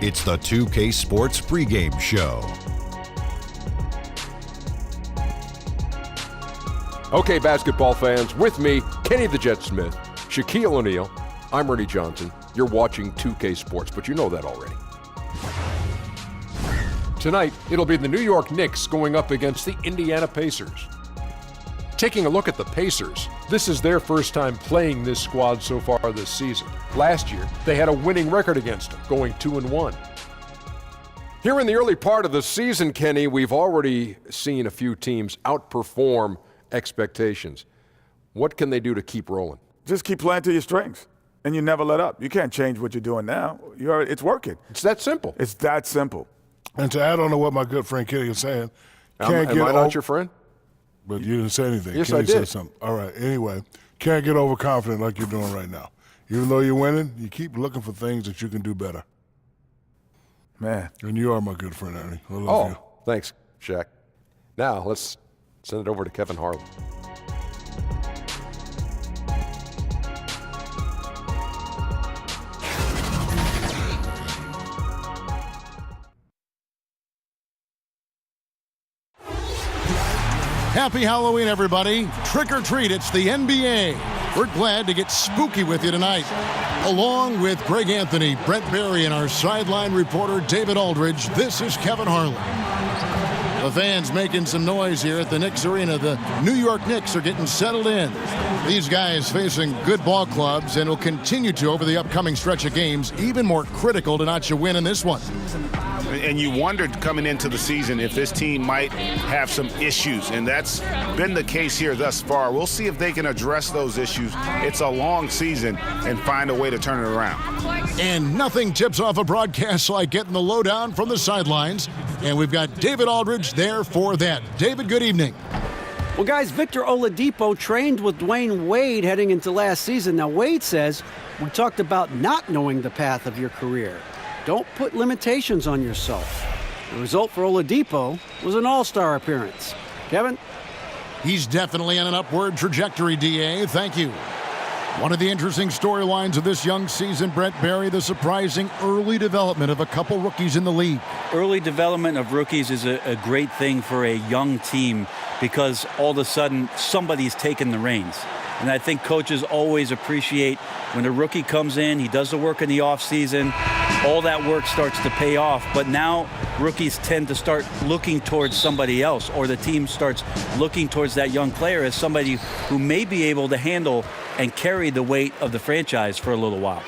It's the 2K Sports Pregame Show. Okay, basketball fans, with me, Kenny the Jet Smith, Shaquille O'Neal, I'm Ernie Johnson. You're watching 2K Sports, but you know that already. Tonight, it'll be the New York Knicks going up against the Indiana Pacers. Taking a look at the Pacers, this is their first time playing this squad so far this season. Last year, they had a winning record against them, going 2-1. Here in the early part of the season, Kenny, we've already seen a few teams outperform expectations. What can they do to keep rolling? Just keep playing to your strengths, and you never let up. You can't change what you're doing now. It's working. It's that simple. It's that simple. And to add on to what my good friend Kenny is saying, Am I not your friend? But you didn't say anything. Yes, Kenny I did. Said something. All right. Anyway, can't get overconfident like you're doing right now. Even though you're winning, you keep looking for things that you can do better. Man. And you are my good friend, Ernie. I love you. Thanks, Shaq. Now, let's send it over to Kevin Harlan. Happy Halloween, everybody. Trick or treat, it's the NBA. We're glad to get spooky with you tonight. Along with Greg Anthony, Brent Barry, and our sideline reporter, David Aldridge, this is Kevin Harlan. The fans making some noise here at the Knicks Arena. The New York Knicks are getting settled in. These guys facing good ball clubs and will continue to over the upcoming stretch of games, even more critical to notch a win in this one. And you wondered coming into the season if this team might have some issues, and that's been the case here thus far. We'll see if they can address those issues. It's a long season and find a way to turn it around. And nothing tips off a broadcast like getting the lowdown from the sidelines. And we've got David Aldridge there for that. David, good evening. Well, guys, Victor Oladipo trained with Dwayne Wade heading into last season. Now, Wade says, we talked about not knowing the path of your career. Don't put limitations on yourself. The result for Oladipo was an all-star appearance. Kevin? He's definitely on an upward trajectory, DA. Thank you. One of the interesting storylines of this young season, Brent Barry, the surprising early development of a couple rookies in the league. Early development of rookies is a great thing for a young team because all of a sudden somebody's taken the reins. And I think coaches always appreciate when a rookie comes in, he does the work in the offseason, all that work starts to pay off. But now rookies tend to start looking towards somebody else, or the team starts looking towards that young player as somebody who may be able to handle and carry the weight of the franchise for a little while.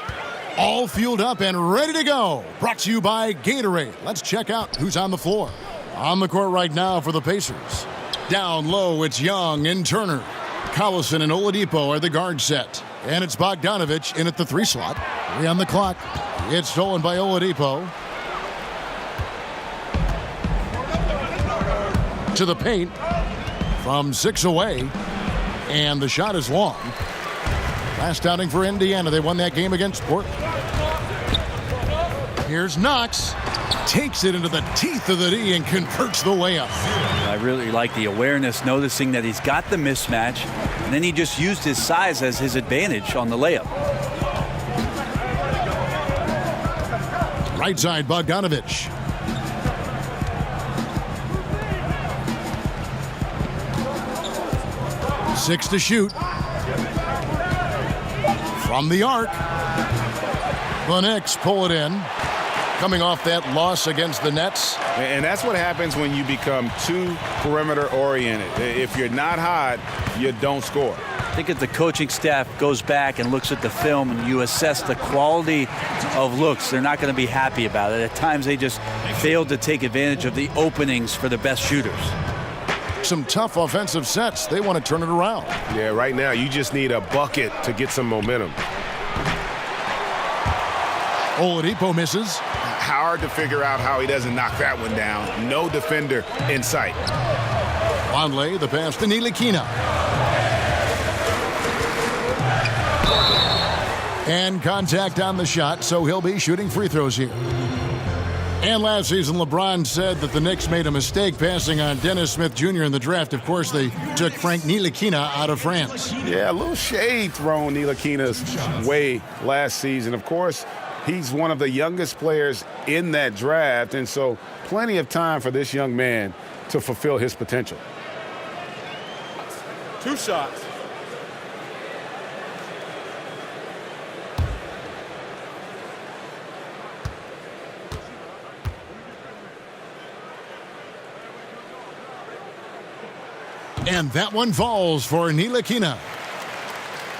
All fueled up and ready to go. Brought to you by Gatorade. Let's check out who's on the floor. On the court right now for the Pacers. Down low, it's Young and Turner. Collison and Oladipo are the guard set. And it's Bogdanovich in at the 3 slot. 3 on the clock. It's stolen by Oladipo. To the paint. From 6 away. And the shot is long. Last outing for Indiana. They won that game against Portland. Here's Knox. Takes it into the teeth of the D and converts the layup. I really like the awareness, noticing that he's got the mismatch, and then he just used his size as his advantage on the layup. Right side, Bogdanovich. Six to shoot. From the arc. The Knicks pull it in. Coming off that loss against the Nets. And that's what happens when you become too perimeter oriented. If you're not hot, you don't score. I think if the coaching staff goes back and looks at the film and you assess the quality of looks, they're not going to be happy about it. At times they just failed to take advantage of the openings for the best shooters. Some tough offensive sets. They want to turn it around. Yeah, right now you just need a bucket to get some momentum. Oladipo misses. Hard to figure out how he doesn't knock that one down. No defender in sight. Vonleh, the pass to Ntilikina. And contact on the shot, so he'll be shooting free throws here. And last season, LeBron said that the Knicks made a mistake passing on Dennis Smith Jr. in the draft. Of course, they took Frank Ntilikina out of France. Yeah, a little shade thrown Ntilikina's way last season. Of course, He's one of the youngest players in that draft, and so plenty of time for this young man to fulfill his potential. 2 shots. And that one falls for Ntilikina.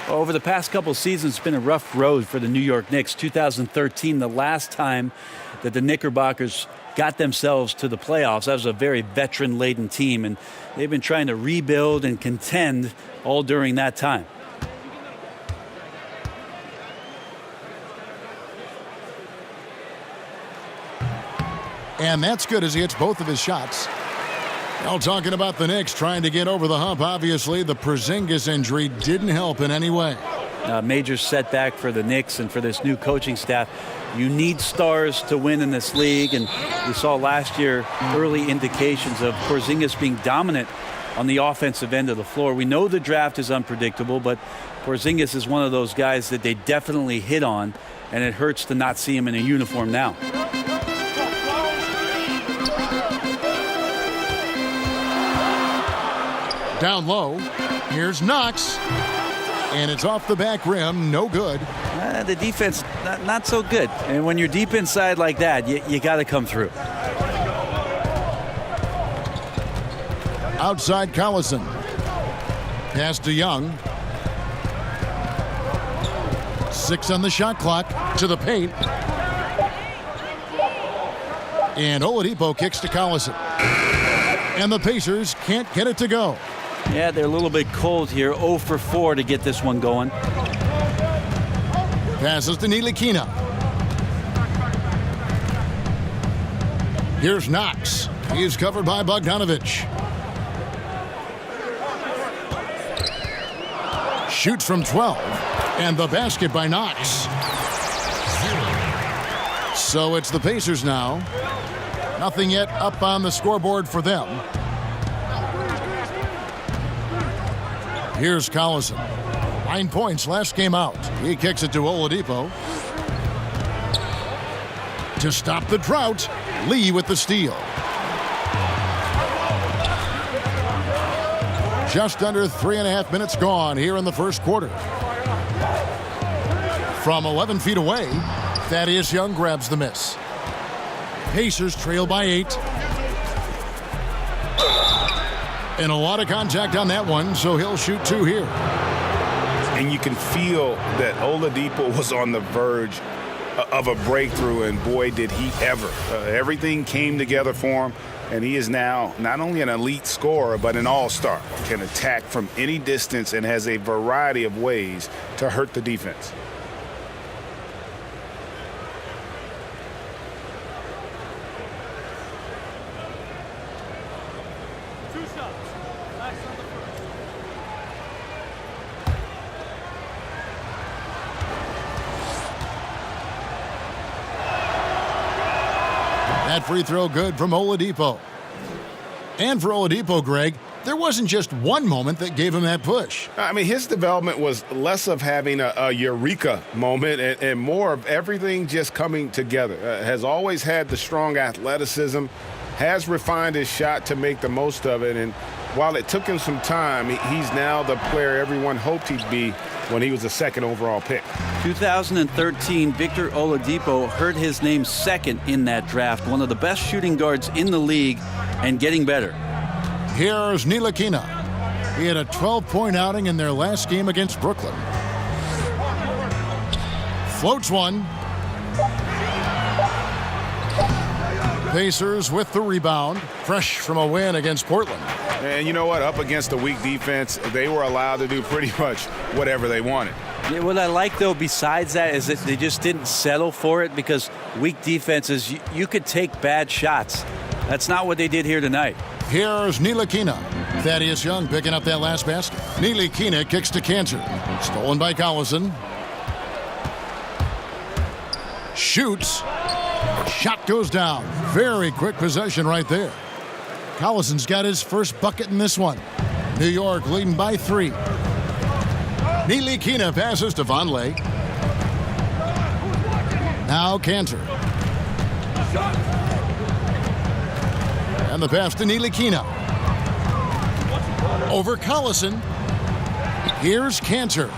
Over the past couple seasons, it's been a rough road for the New York Knicks. 2013, the last time that the Knickerbockers got themselves to the playoffs. That was a very veteran-laden team, and they've been trying to rebuild and contend all during that time. And that's good as he hits both of his shots. Now talking about the Knicks trying to get over the hump, obviously the Porzingis injury didn't help in any way. A major setback for the Knicks and for this new coaching staff. You need stars to win in this league, and we saw last year early indications of Porzingis being dominant on the offensive end of the floor. We know the draft is unpredictable, but Porzingis is one of those guys that they definitely hit on, and it hurts to not see him in a uniform now. Down low, here's Knox, and it's off the back rim, no good. The defense, not so good. And when you're deep inside like that, you got to come through. Outside Collison. Pass to Young. 6 on the shot clock, to the paint. And Oladipo kicks to Collison. And the Pacers can't get it to go. Yeah, they're a little bit cold here. 0 for 4 to get this one going. Passes to Ntilikina. Here's Knox. He's covered by Bogdanovich. Shoots from 12. And the basket by Knox. So it's the Pacers now. Nothing yet up on the scoreboard for them. Here's Collison. 9 points last game out. He kicks it to Oladipo. To stop the drought, Lee with the steal. Just under 3.5 minutes gone here in the first quarter. From 11 feet away, Thaddeus Young grabs the miss. Pacers trail by 8. And a lot of contact on that one, so he'll shoot 2 here. And you can feel that Oladipo was on the verge of a breakthrough, and boy, did he ever. Everything came together for him, and he is now not only an elite scorer, but an all-star. Can attack from any distance and has a variety of ways to hurt the defense. That free throw good from Oladipo. And for Oladipo, Greg, there wasn't just one moment that gave him that push. I mean, his development was less of having a eureka moment and more of everything just coming together. Has always had the strong athleticism, has refined his shot to make the most of it, and while it took him some time, he's now the player everyone hoped he'd be when he was a second overall pick. 2013, Victor Oladipo heard his name second in that draft. One of the best shooting guards in the league and getting better. Here's Ntilikina. He had a 12-point outing in their last game against Brooklyn. Floats one. Pacers with the rebound, fresh from a win against Portland. And you know what? Up against a weak defense, they were allowed to do pretty much whatever they wanted. Yeah, what I like, though, besides that, is that they just didn't settle for it, because weak defenses, you could take bad shots. That's not what they did here tonight. Here's Ntilikina. Thaddeus Young picking up that last basket. Ntilikina kicks to Cantor. Stolen by Collison. Shoots. Shot goes down. Very quick possession right there. Collison's got his first bucket in this one. New York leading by 3. Ntilikina passes to Vonleh. Now Cantor. And the pass to Ntilikina. Over Collison. Here's Cantor.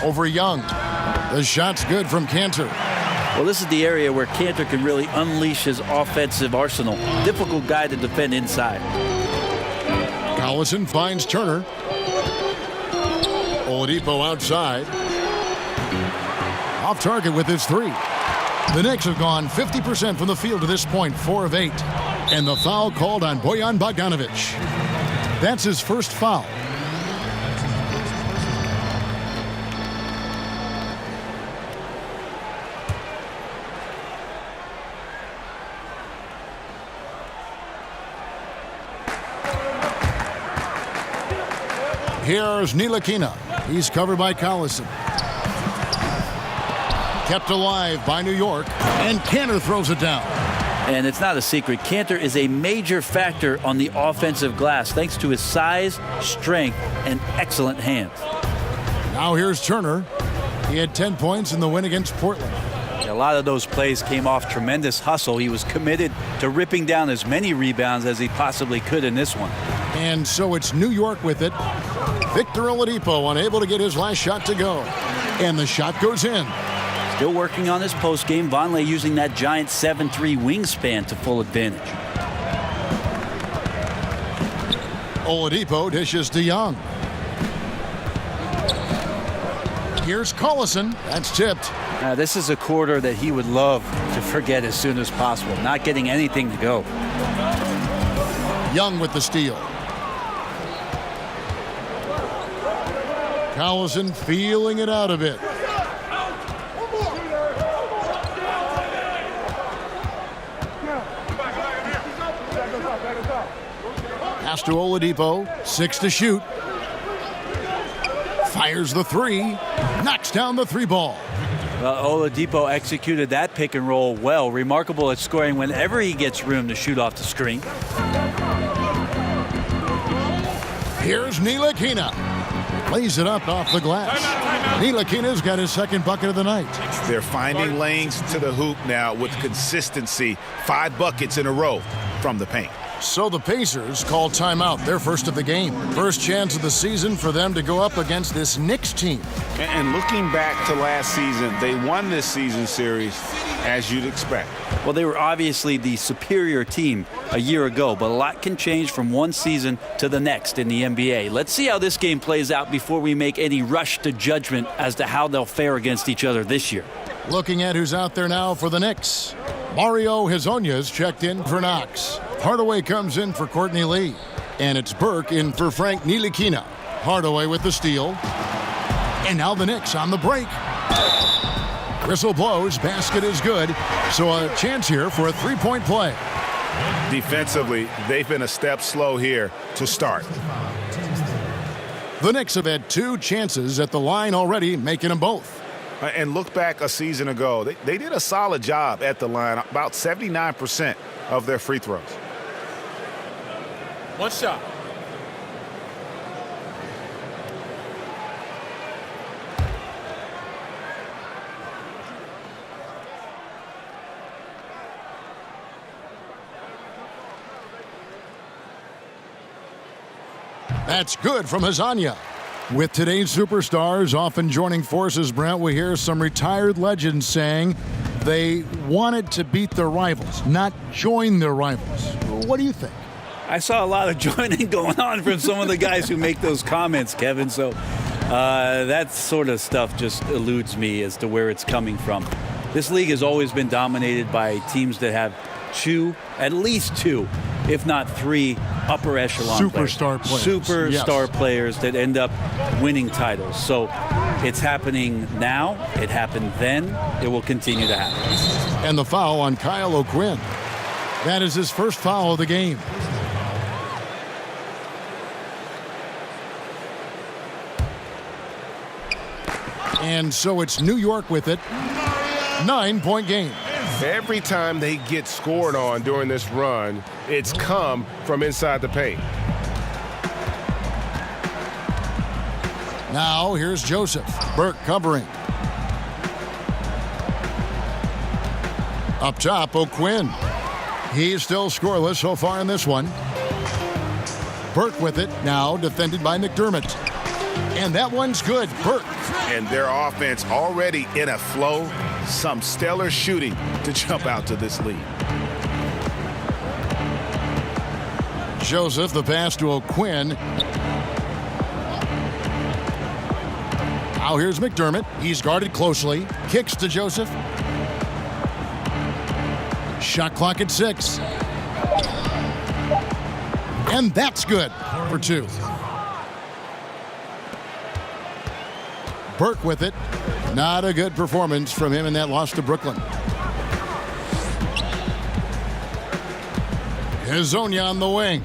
Over Young. The shot's good from Cantor. Well, this is the area where Cantor can really unleash his offensive arsenal. Difficult guy to defend inside. Collison finds Turner. Oladipo outside. Off target with his three. The Knicks have gone 50% from the field to this point, 4 of 8. And the foul called on Bojan Bogdanovic. That's his first foul. Here's Ntilikina. He's covered by Collison. Kept alive by New York. And Cantor throws it down. And it's not a secret. Cantor is a major factor on the offensive glass thanks to his size, strength, and excellent hands. Now here's Turner. He had 10 points in the win against Portland. A lot of those plays came off tremendous hustle. He was committed to ripping down as many rebounds as he possibly could in this one. And so it's New York with it. Victor Oladipo unable to get his last shot to go. And the shot goes in. Still working on his postgame. Vonleh using that giant 7'3" wingspan to full advantage. Oladipo dishes to Young. Here's Collison. That's tipped. This is a quarter that he would love to forget as soon as possible. Not getting anything to go. Young with the steal. Collison feeling it out a bit. Pass to Oladipo. 6 to shoot. Fires the three. Knocks down the three ball. Oladipo executed that pick and roll well. Remarkable at scoring whenever he gets room to shoot off the screen. Here's Ntilikina. Lays it up off the glass. Ntilikina's got his second bucket of the night. They're finding lanes to the hoop now with consistency. 5 buckets in a row from the paint. So the Pacers call timeout, their first of the game. First chance of the season for them to go up against this Knicks team. And looking back to last season, they won this season series as you'd expect. Well, they were obviously the superior team a year ago, but a lot can change from one season to the next in the NBA. Let's see how this game plays out before we make any rush to judgment as to how they'll fare against each other this year. Looking at who's out there now for the Knicks. Mario Hezonja's checked in for Knox. Hardaway comes in for Courtney Lee. And it's Burke in for Frank Ntilikina. Hardaway with the steal. And now the Knicks on the break. Whistle blows, basket is good. So a chance here for a three-point play. Defensively, they've been a step slow here to start. The Knicks have had 2 chances at the line already, making them both. And look back a season ago, they did a solid job at the line, about 79% of their free throws. One shot. That's good from Hezonja. With today's superstars often joining forces, Brent, we hear some retired legends saying they wanted to beat their rivals, not join their rivals. What do you think? I saw a lot of joining going on from some of the guys who make those comments, Kevin. So that sort of stuff just eludes me as to where it's coming from. This league has always been dominated by teams that have at least two, if not 3 upper echelon superstar players. Superstar players that end up winning titles. So it's happening now. It happened then. It will continue to happen. And the foul on Kyle O'Quinn. That is his first foul of the game. And so it's New York with it. 9-point game. Every time they get scored on during this run, it's come from inside the paint. Now here's Joseph. Burke covering. Up top, O'Quinn. He's still scoreless so far in this one. Burke with it, now defended by McDermott. And that one's good. Burke. And their offense already in a flow. Some stellar shooting to jump out to this lead. Joseph, the pass to O'Quinn. Now here's McDermott. He's guarded closely. Kicks to Joseph. Shot clock at 6. And that's good for 2. Burke with it. Not a good performance from him in that loss to Brooklyn. Hezonja on the wing.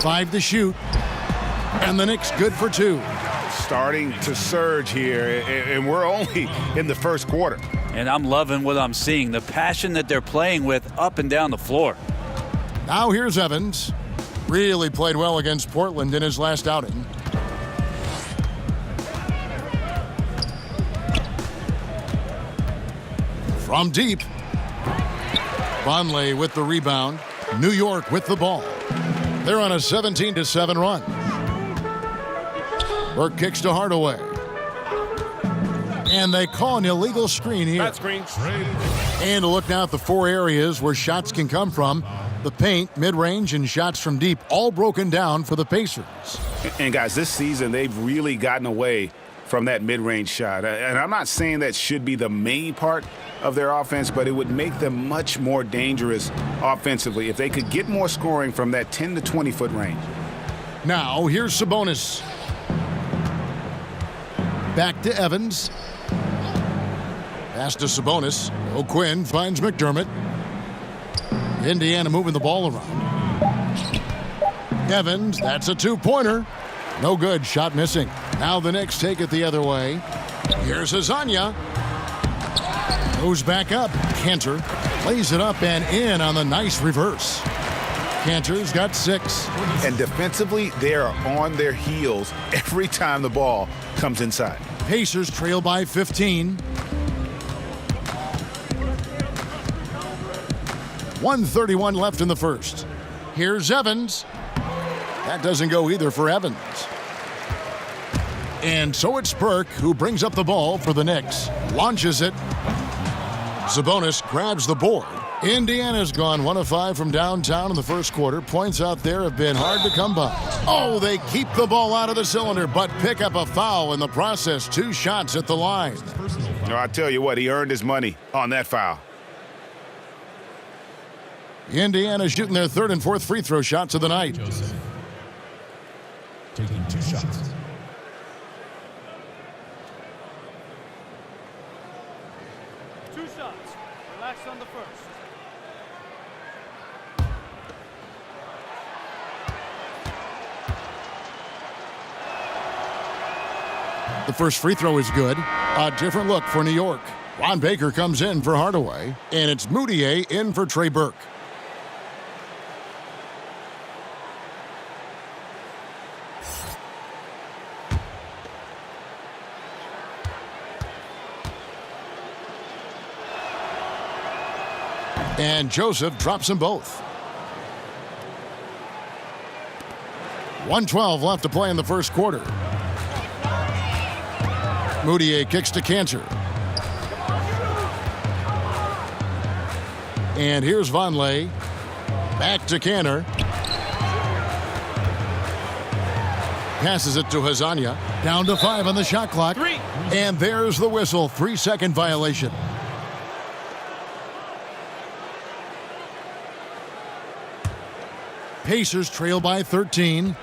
Five to shoot. And the Knicks good for 2. Starting to surge here, and we're only in the first quarter. And I'm loving what I'm seeing, the passion that they're playing with up and down the floor. Now here's Evans. Really played well against Portland in his last outing. From deep. Vonleh with the rebound. New York with the ball. They're on a 17-7 run. Burke kicks to Hardaway. And they call an illegal screen here. That screen. And to look now at the 4 areas where shots can come from. The paint, mid-range, and shots from deep all broken down for the Pacers. And guys, this season they've really gotten away from that mid-range shot. And I'm not saying that should be the main part of their offense, but it would make them much more dangerous offensively if they could get more scoring from that 10 to 20-foot range. Now, here's Sabonis. Back to Evans. Pass to Sabonis. O'Quinn finds McDermott. Indiana moving the ball around. Evans, that's a 2-pointer. No good, shot missing. Now the Knicks take it the other way. Here's Hezonja. Goes back up. Kanter plays it up and in on the nice reverse. Kanter's got 6. And defensively, they are on their heels every time the ball comes inside. Pacers trail by 15. 1:31 left in the first. Here's Evans. That doesn't go either for Evans. And so it's Burke who brings up the ball for the Knicks. Launches it. Sabonis grabs the board. Indiana's gone 1 of 5 from downtown in the first quarter. Points out there have been hard to come by. Oh, they keep the ball out of the cylinder, but pick up a foul in the process. 2 shots at the line. I tell you what, he earned his money on that foul. Indiana shooting their 3rd and 4th free throw shots of the night. Joseph taking 2 shots. Relax on the first. The first free throw is good. A different look for New York. Ron Baker comes in for Hardaway, and it's Moutier in for Trey Burke. And Joseph drops them both. 1:12 left to play in the first quarter. Moutier kicks to Kanter. And here's Vonleh. Back to Kanter. Passes it to Hezonja. Down to 5 on the shot clock. 3. And there's the whistle. 3-second violation. Pacers trail by 13.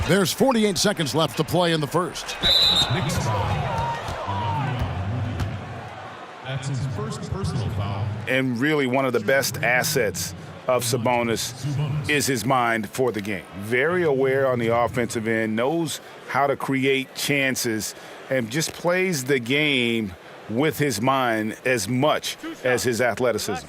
There's 48 seconds left to play in the first. Knicks foul. That's his first personal foul. And really one of the best assets of Sabonis is his mind for the game. Very aware on the offensive end, knows how to create chances, and just plays the game with his mind as much as his athleticism.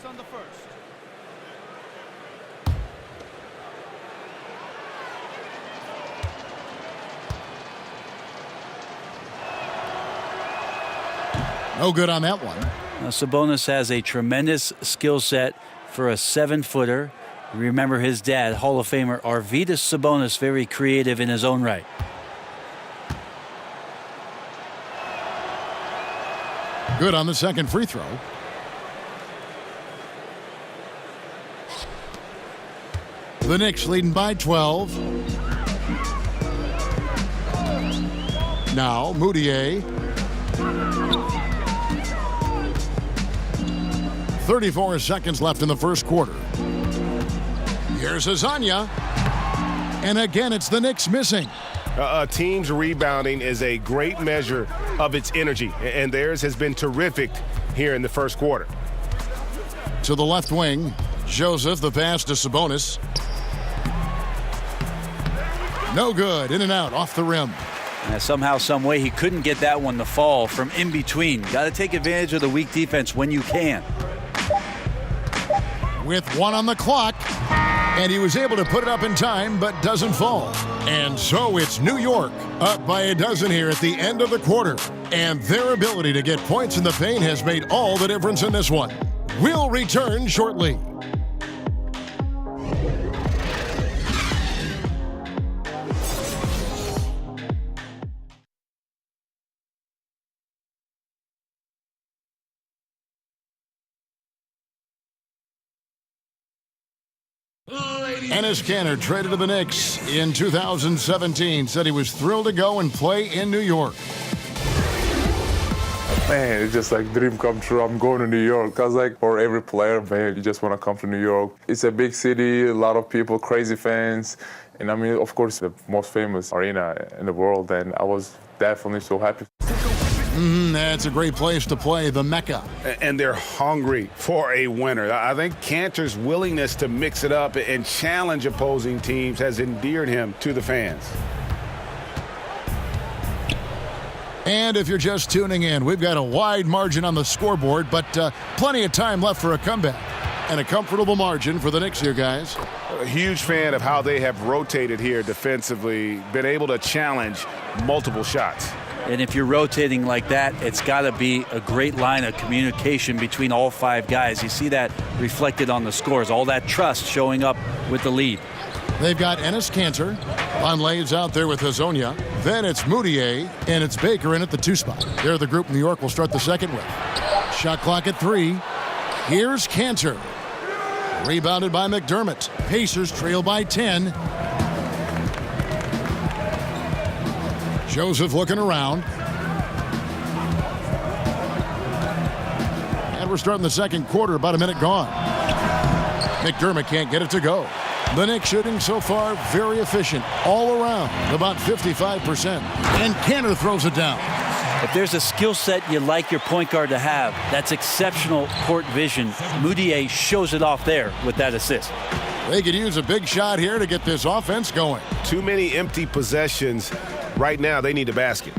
No good on that one. Now, Sabonis has a tremendous skill set for a 7-footer. Remember his dad, Hall of Famer Arvydas Sabonis, very creative in his own right. Good on the second free throw. The Knicks leading by 12. Now Moutier. 34 seconds left in the first quarter. Here's Azania. And again, it's the Knicks missing. A team's rebounding is a great measure of its energy, and theirs has been terrific here in the first quarter. To the left wing, Joseph, the pass to Sabonis. No good, in and out, off the rim. Somehow, some way, he couldn't get that one to fall from in between. Got to take advantage of the weak defense when you can. With 1 on the clock, and he was able to put it up in time, but doesn't fall. And so it's New York up by a dozen here at the end of the quarter. And their ability to get points in the paint has made all the difference in this one. We'll return shortly. Enes Kanter traded to the Knicks in 2017. Said he was thrilled to go and play in New York. Man, it's just like dream come true. I'm going to New York. Because like for every player, man, you just want to come to New York. It's a big city, a lot of people, crazy fans. And I mean, of course, the most famous arena in the world. And I was definitely so happy. That's a great place to play, the Mecca. And they're hungry for a winner. I think Kanter's willingness to mix it up and challenge opposing teams has endeared him to the fans. And if you're just tuning in, we've got a wide margin on the scoreboard, but plenty of time left for a comeback. And a comfortable margin for the Knicks here, guys. A huge fan of how they have rotated here defensively, been able to challenge multiple shots. And if you're rotating like that, it's got to be a great line of communication between all 5 guys. You see that reflected on the scores, all that trust showing up with the lead. They've got Enes Kanter. Vonleh's out there with Hazonia. Then it's Moutier, and it's Baker in at the 2 spot. They're the group New York will start the second with. Shot clock at 3. Here's Kanter. Rebounded by McDermott. Pacers trail by 10. Joseph looking around. And we're starting the second quarter, about a minute gone. McDermott can't get it to go. The Knicks shooting so far very efficient all around, about 55%. And Kanter throws it down. If there's a skill set you like your point guard to have, that's exceptional court vision. Moutier shows it off there with that assist. They could use a big shot here to get this offense going. Too many empty possessions. Right now, they need a basket.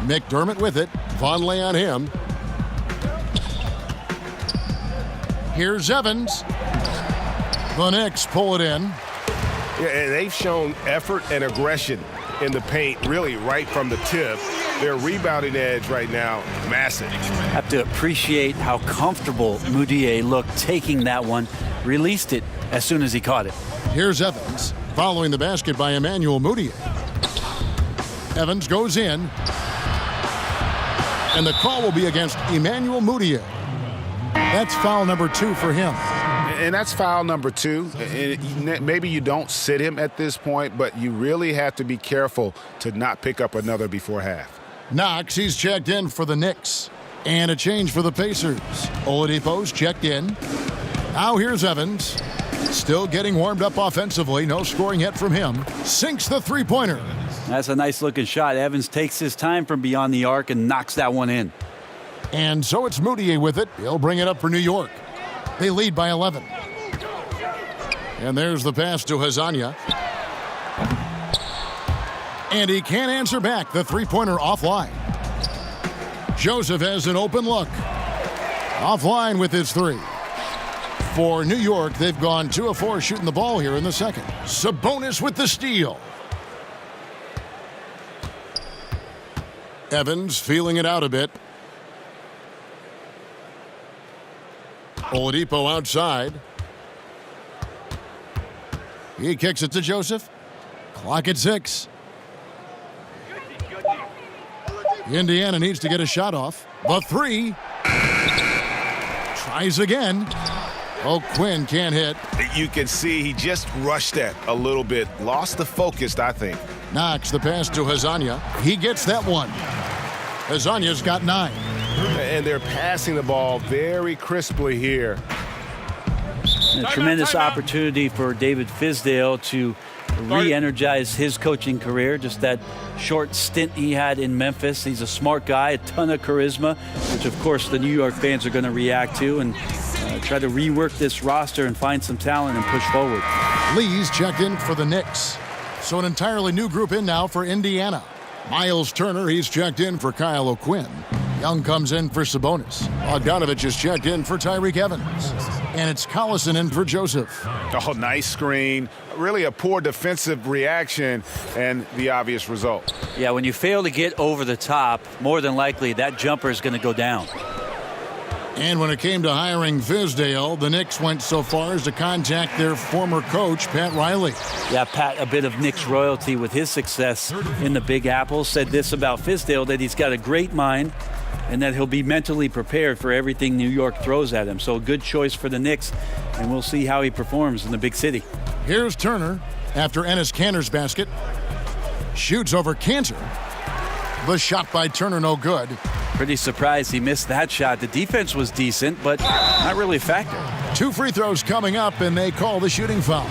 McDermott with it. Vonleh on him. Here's Evans. The Knicks pull it in. Yeah, and they've shown effort and aggression in the paint, really right from the tip. Their rebounding edge right now, massive. Have to appreciate how comfortable Moutier looked taking that one. Released it as soon as he caught it. Here's Evans, following the basket by Emmanuel Moutier. Evans goes in. And the call will be against Emmanuel Moutier. That's foul number 2 for him. And that's foul number 2. And maybe you don't sit him at this point, but you really have to be careful to not pick up another before half. Knox, he's checked in for the Knicks. And a change for the Pacers. Oladipo's checked in. Now here's Evans. Still getting warmed up offensively. No scoring yet from him. Sinks the three-pointer. That's a nice-looking shot. Evans takes his time from beyond the arc and knocks that one in. And so it's Moutier with it. He'll bring it up for New York. They lead by 11. And there's the pass to Hazonia. And he can't answer back. The three-pointer offline. Joseph has an open look. Offline with his 3. For New York, they've gone 2 of 4 shooting the ball here in the second. Sabonis with the steal. Evans feeling it out a bit. Oladipo outside. He kicks it to Joseph. Clock at 6. Indiana needs to get a shot off. The 3. Tries again. Oh, Quinn can't hit. You can see he just rushed that a little bit. Lost the focus, I think. Knox the pass to Hazanya. He gets that one. Hazanya's got 9. And they're passing the ball very crisply here. A tremendous opportunity for David Fizdale to re-energize his coaching career. Just that short stint he had in Memphis. He's a smart guy, a ton of charisma, which of course the New York fans are going to react to, and try to rework this roster and find some talent and push forward. Lee's checked in for the Knicks. So an entirely new group in now for Indiana. Miles Turner, he's checked in for Kyle O'Quinn. Young comes in for Sabonis. Bogdanovich is checked in for Tyreek Evans. And it's Collison in for Joseph. Oh, nice screen. Really a poor defensive reaction and the obvious result. Yeah, when you fail to get over the top, more than likely that jumper is going to go down. And when it came to hiring Fizdale, the Knicks went so far as to contact their former coach, Pat Riley. Yeah, Pat, a bit of Knicks royalty with his success in the Big Apple, said this about Fizdale, that he's got a great mind and that he'll be mentally prepared for everything New York throws at him. So a good choice for the Knicks, and we'll see how he performs in the big city. Here's Turner after Enes Kanter's basket. Shoots over Kanter. The shot by Turner no good. Pretty surprised he missed that shot. The defense was decent, but not really a factor. 2 free throws coming up, and they call the shooting foul.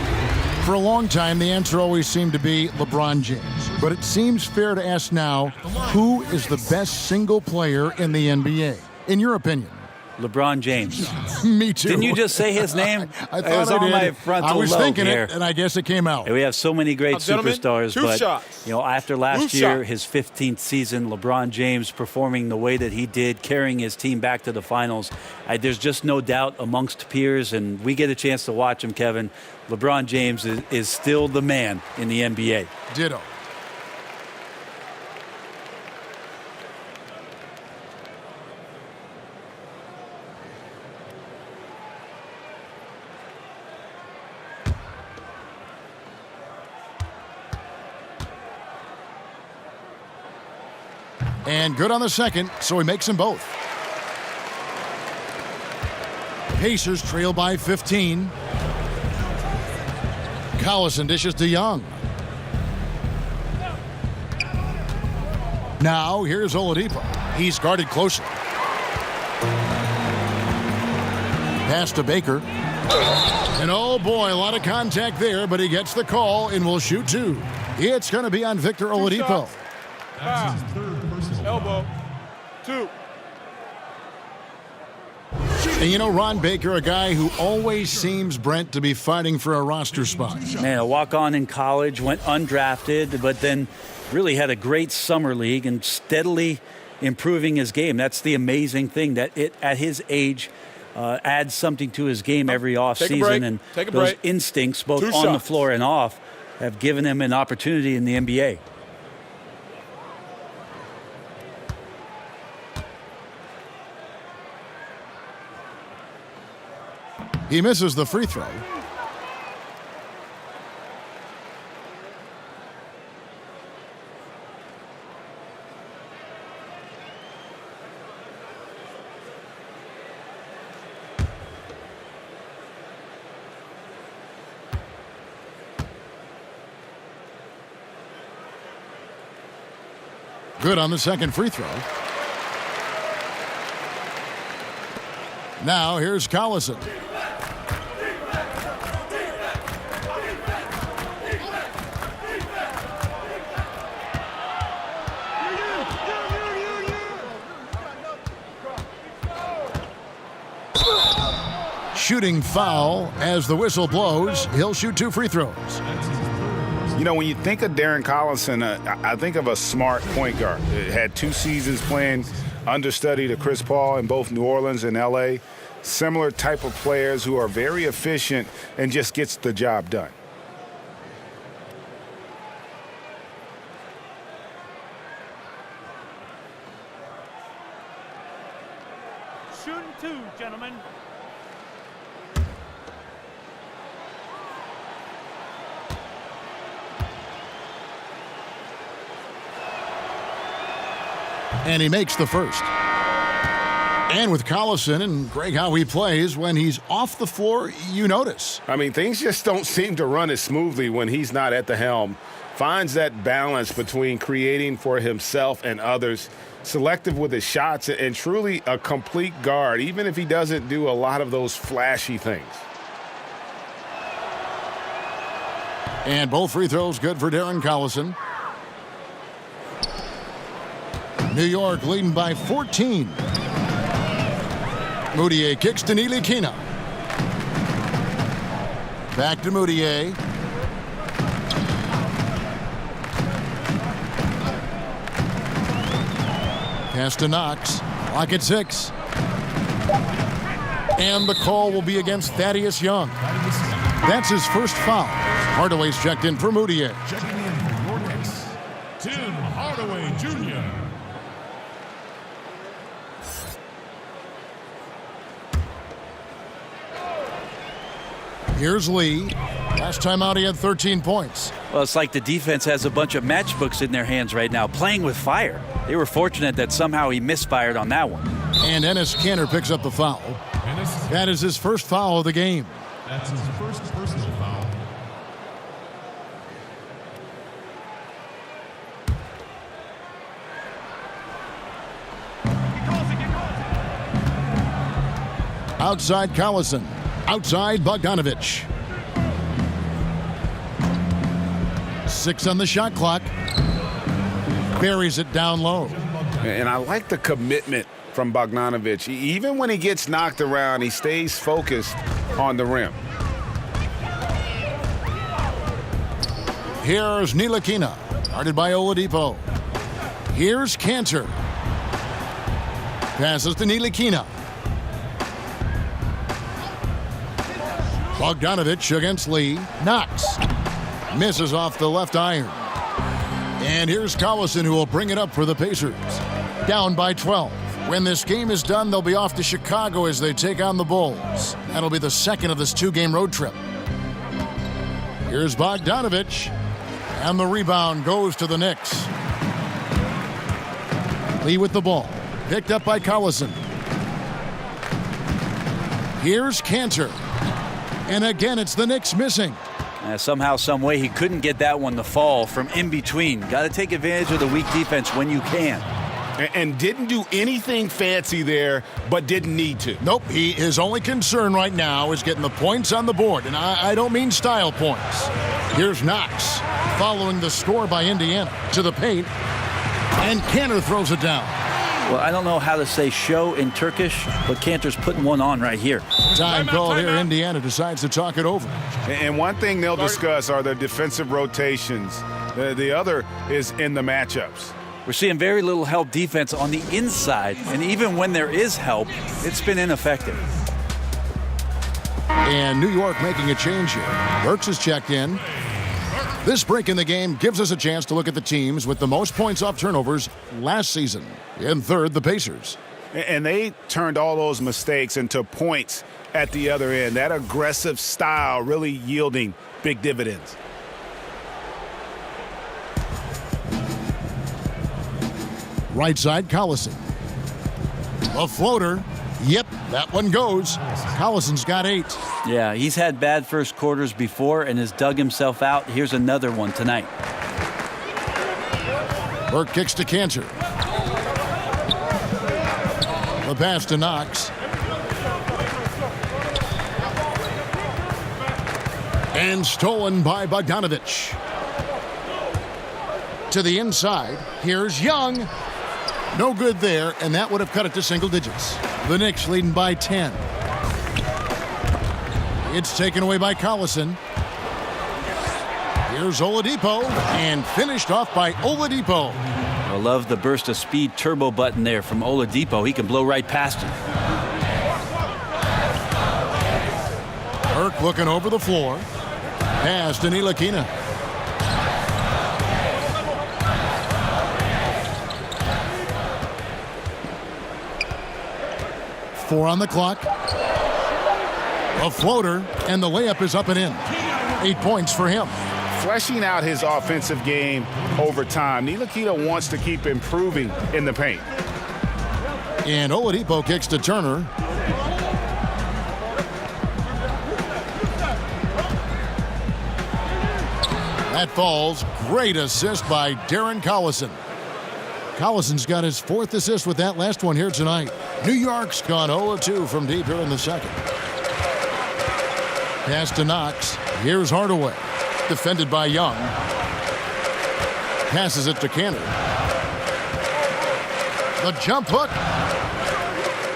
For a long time, the answer always seemed to be LeBron James. But it seems fair to ask now, who is the best single player in the NBA, in your opinion? LeBron James. Me too. Didn't you just say his name? I thought it was I on did. my frontal I was lobe thinking here. it, and I guess it came out. And we have so many great superstars, but shots. you know, after last year, his 15th season, LeBron James performing the way that he did, carrying his team back to the finals, there's just no doubt amongst peers, and we get a chance to watch him, Kevin. LeBron James is still the man in the NBA. Ditto. And good on the second, so he makes them both. Pacers trail by 15. Collison dishes to Young. Now here's Oladipo. He's guarded closely. Pass to Baker. And oh boy, a lot of contact there, but he gets the call and will shoot 2. It's going to be on Victor Oladipo. That's his third personal. Elbow. 2. And you know, Ron Baker, a guy who always seems, Brent, to be fighting for a roster spot. Man, a walk-on in college, went undrafted, but then really had a great summer league and steadily improving his game. That's the amazing thing, that it, at his age, adds something to his game every offseason. And those instincts, both on the floor and off, have given him an opportunity in the NBA. He misses the free throw. Good on the second free throw. Now here's Collison. Shooting foul as the whistle blows. He'll shoot 2 free throws. You know, when you think of Darren Collison, I think of a smart point guard. Had 2 seasons playing understudy to Chris Paul in both New Orleans and L.A. Similar type of players who are very efficient and just gets the job done. And he makes the first. And with Collison and Greg, how he plays, when he's off the floor, you notice. I mean, things just don't seem to run as smoothly when he's not at the helm. Finds that balance between creating for himself and others, selective with his shots, and truly a complete guard, even if he doesn't do a lot of those flashy things. And both free throws good for Darren Collison. New York leading by 14. Moutier kicks to Ntilikina. Back to Moutier. Pass to Knox. Clock at 6. And the call will be against Thaddeus Young. That's his first foul. Hardaway's checked in for Moutier. Checking in for your Knicks, Tim Hardaway Jr. Here's Lee. Last time out, he had 13 points. Well, it's like the defense has a bunch of matchbooks in their hands right now, playing with fire. They were fortunate that somehow he misfired on that one. And Enes Kanter picks up the foul. That is his first foul of the game. That's his first personal foul. Outside Collison. Outside Bogdanovich. 6 on the shot clock. Buries it down low. And I like the commitment from Bogdanovich. Even when he gets knocked around, he stays focused on the rim. Here's Ntilikina, guarded by Oladipo. Here's Kanter. Passes to Ntilikina. Bogdanovich against Lee. Knox. Misses off the left iron. And here's Collison, who will bring it up for the Pacers. Down by 12. When this game is done, they'll be off to Chicago as they take on the Bulls. That'll be the second of this 2-game road trip. Here's Bogdanovich. And the rebound goes to the Knicks. Lee with the ball. Picked up by Collison. Here's Kanter. And again, it's the Knicks missing. Somehow, some way, he couldn't get that one to fall from in between. Got to take advantage of the weak defense when you can. And didn't do anything fancy there, but didn't need to. Nope, his only concern right now is getting the points on the board. And I don't mean style points. Here's Knox, following the score by Indiana to the paint. And Kanter throws it down. Well, I don't know how to say show in Turkish, but Kanter's putting one on right here. Time call here. Indiana decides to talk it over. And one thing they'll discuss are their defensive rotations. The other is in the matchups. We're seeing very little help defense on the inside, and even when there is help, it's been ineffective. And New York making a change here. Burks is checked in. This break in the game gives us a chance to look at the teams with the most points off turnovers last season. In third, the Pacers. And they turned all those mistakes into points at the other end. That aggressive style really yielding big dividends. Right side, Collison. A floater. Yep, that one goes. Collison's got 8. Yeah, he's had bad first quarters before and has dug himself out. Here's another one tonight. Burke kicks to Kanter. The pass to Knox. And stolen by Bogdanovich. To the inside. Here's Young. No good there, and that would have cut it to single digits. The Knicks leading by 10. It's taken away by Collison. Here's Oladipo, and finished off by Oladipo. I love the burst of speed turbo button there from Oladipo. He can blow right past him. Burke looking over the floor. Pass to Ntilikina. Four on the clock. A floater, and the layup is up and in. 8 points for him. fleshing out his offensive game over time. Ntilikina wants to keep improving in the paint. And Oladipo kicks to Turner. That falls. Great assist by Darren Collison. Collison's got his 4th assist with that last one here tonight. New York's gone 0 of 2 from deep here in the second. Pass to Knox. Here's Hardaway. Defended by Young. Passes it to Cantor. The jump hook.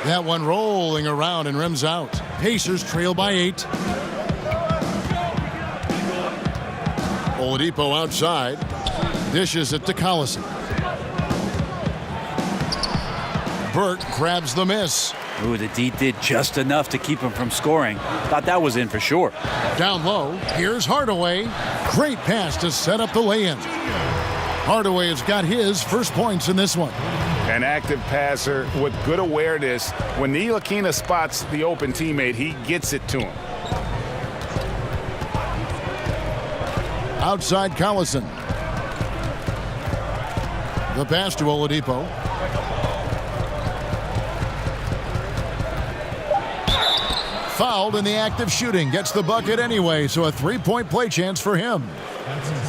That one rolling around and rims out. Pacers trail by 8. Oladipo outside. Dishes it to Collison. Burke grabs the miss. Ooh, the D did just enough to keep him from scoring. Thought that was in for sure. Down low, here's Hardaway. Great pass to set up the lay-in. Hardaway has got his first points in this one. An active passer with good awareness. When Ntilikina spots the open teammate, he gets it to him. Outside Collison. The pass to Oladipo. Fouled in the act of shooting. Gets the bucket anyway, so a 3-point play chance for him.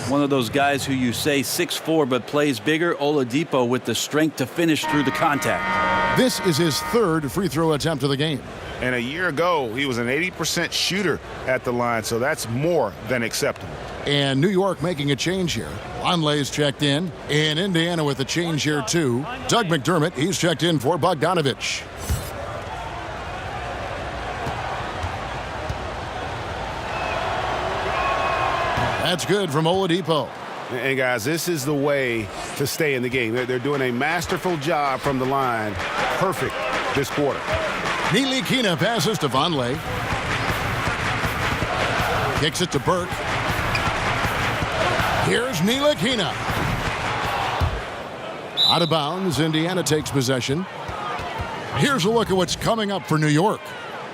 One of those guys who you say 6'4" but plays bigger. Oladipo with the strength to finish through the contact. This is his 3rd free throw attempt of the game. And a year ago, he was an 80% shooter at the line, so that's more than acceptable. And New York making a change here. Onlay's checked in. And Indiana with a change here, too. Doug McDermott, he's checked in for Bogdanovich. That's good from Oladipo. And guys, this is the way to stay in the game. They're doing a masterful job from the line. Perfect this quarter. Ntilikina passes to Vonleh. Kicks it to Burke. Here's Ntilikina. Out of bounds, Indiana takes possession. Here's a look at what's coming up for New York.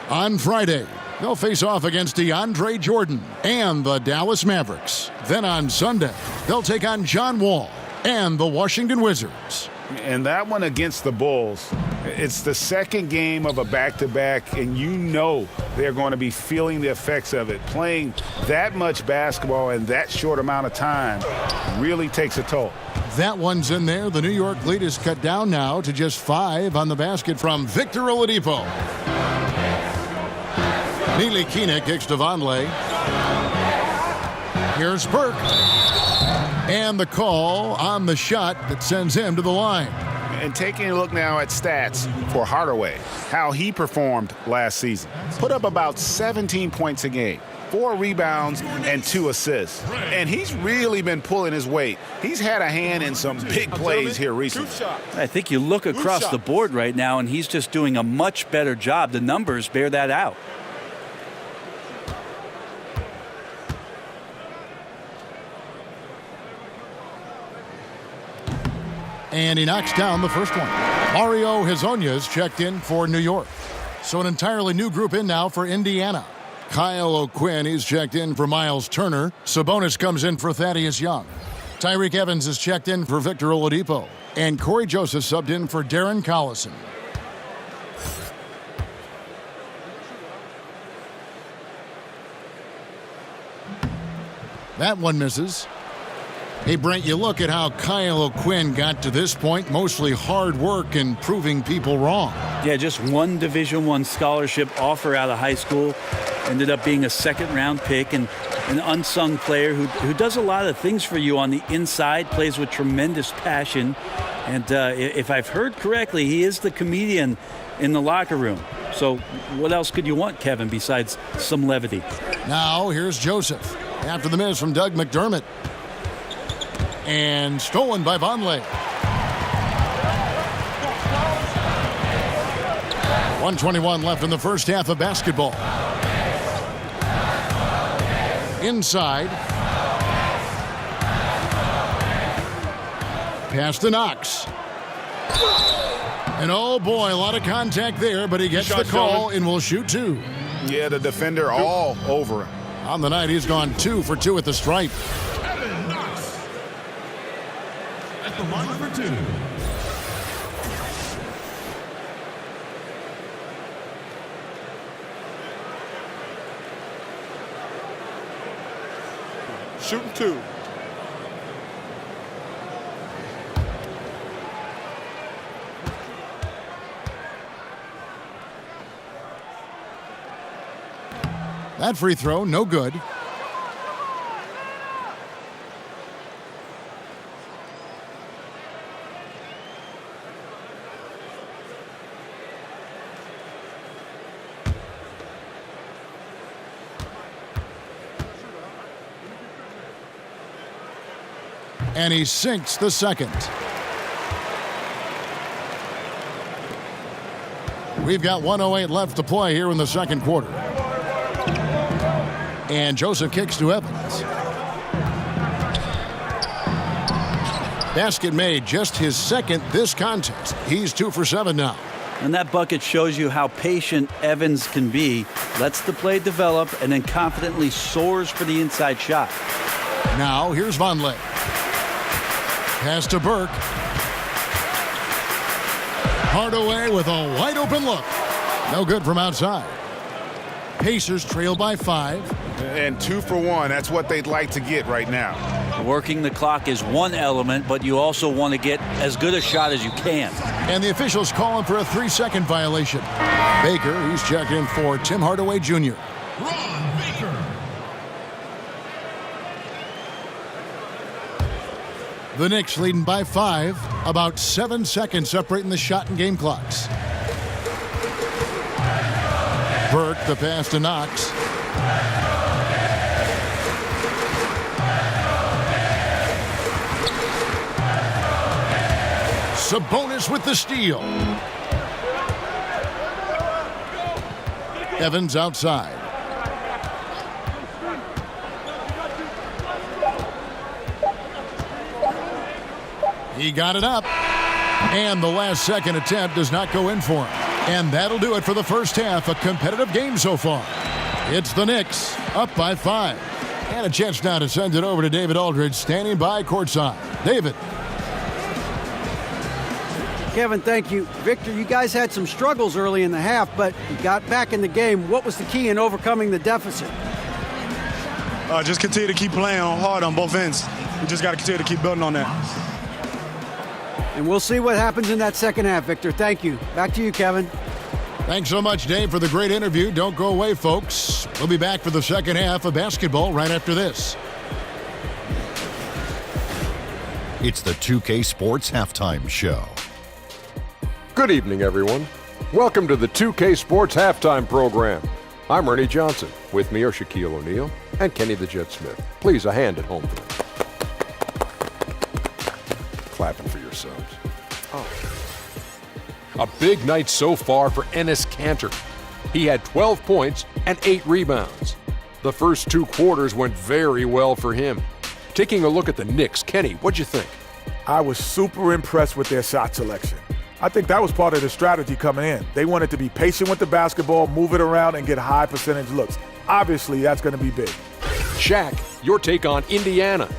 On Friday, they'll face off against DeAndre Jordan and the Dallas Mavericks. Then on Sunday, they'll take on John Wall and the Washington Wizards. And that one against the Bulls, it's the second game of a back-to-back, and you know they're going to be feeling the effects of it. Playing that much basketball in that short amount of time really takes a toll. That one's in there. The New York lead is cut down now to just 5 on the basket from Victor Oladipo. Ntilikina kicks to Vonleh. Here's Burke. And the call on the shot that sends him to the line. And taking a look now at stats for Hardaway, how he performed last season. Put up about 17 points a game, 4 rebounds, and 2 assists. And he's really been pulling his weight. He's had a hand in some big plays here recently. I think you look across the board right now, and he's just doing a much better job. The numbers bear that out. And he knocks down the first one. Mario Hezonja's checked in for New York. So an entirely new group in now for Indiana. Kyle O'Quinn, he's checked in for Miles Turner. Sabonis comes in for Thaddeus Young. Tyreek Evans is checked in for Victor Oladipo. And Corey Joseph subbed in for Darren Collison. That one misses. Hey, Brent, you look at how Kyle O'Quinn got to this point, mostly hard work and proving people wrong. Yeah, just one Division I scholarship offer out of high school. Ended up being a second-round pick and an unsung player who does a lot of things for you on the inside, plays with tremendous passion. And if I've heard correctly, he is the comedian in the locker room. So what else could you want, Kevin, besides some levity? Now here's Joseph after the miss from Doug McDermott. And stolen by Vonleh. 1:21 left in the first half of basketball. Inside. Pass to Knox. And oh boy, a lot of contact there, but he gets the call and will shoot 2. Yeah, the defender all over him. On the night, he's gone 2 for 2 at the stripe. the line for 2. Shooting 2. That free throw, no good. And he sinks the second. We've got 1:08 left to play here in the second quarter. And Joseph kicks to Evans. Basket made, just his second this contest. He's 2 for 7 now. And that bucket shows you how patient Evans can be. Lets the play develop and then confidently soars for the inside shot. Now here's Vonleh. Pass to Burke. Hardaway with a wide open look. No good from outside. Pacers trail by 5. And 2 for 1. That's what they'd like to get right now. Working the clock is one element, but you also want to get as good a shot as you can. And the officials calling for a 3-second violation. Baker, he's checked in for Tim Hardaway Jr. Ron Baker. The Knicks leading by 5. About 7 seconds separating the shot and game clocks. Burke, the pass to Knox. Sabonis with the steal. Evans outside. He got it up. And the last second attempt does not go in for him. And that'll do it for the first half. A competitive game so far. It's the Knicks up by 5. And a chance now to send it over to David Aldridge standing by courtside. David. Kevin, thank you. Victor, you guys had some struggles early in the half, but you got back in the game. What was the key in overcoming the deficit? Just continue to keep playing hard on both ends. We just got to continue to keep building on that. And we'll see what happens in that second half, Victor. Thank you. Back to you, Kevin. Thanks so much, Dave, for the great interview. Don't go away, folks. We'll be back for the second half of basketball right after this. It's the 2K Sports Halftime Show. Good evening, everyone. Welcome to the 2K Sports Halftime Program. I'm Ernie Johnson. With me are Shaquille O'Neal and Kenny the Jet Smith. Please, a hand at home for them. Clapping for yourselves. A big night so far for Enes Kanter. He had 12 points and 8 rebounds. The first 2 quarters went very well for him. Taking a look at the Knicks, Kenny, what'd you think? I was super impressed with their shot selection. I think that was part of the strategy coming in. They wanted to be patient with the basketball, move it around, and get high percentage looks. Obviously, that's going to be big. Shaq, your take on Indiana.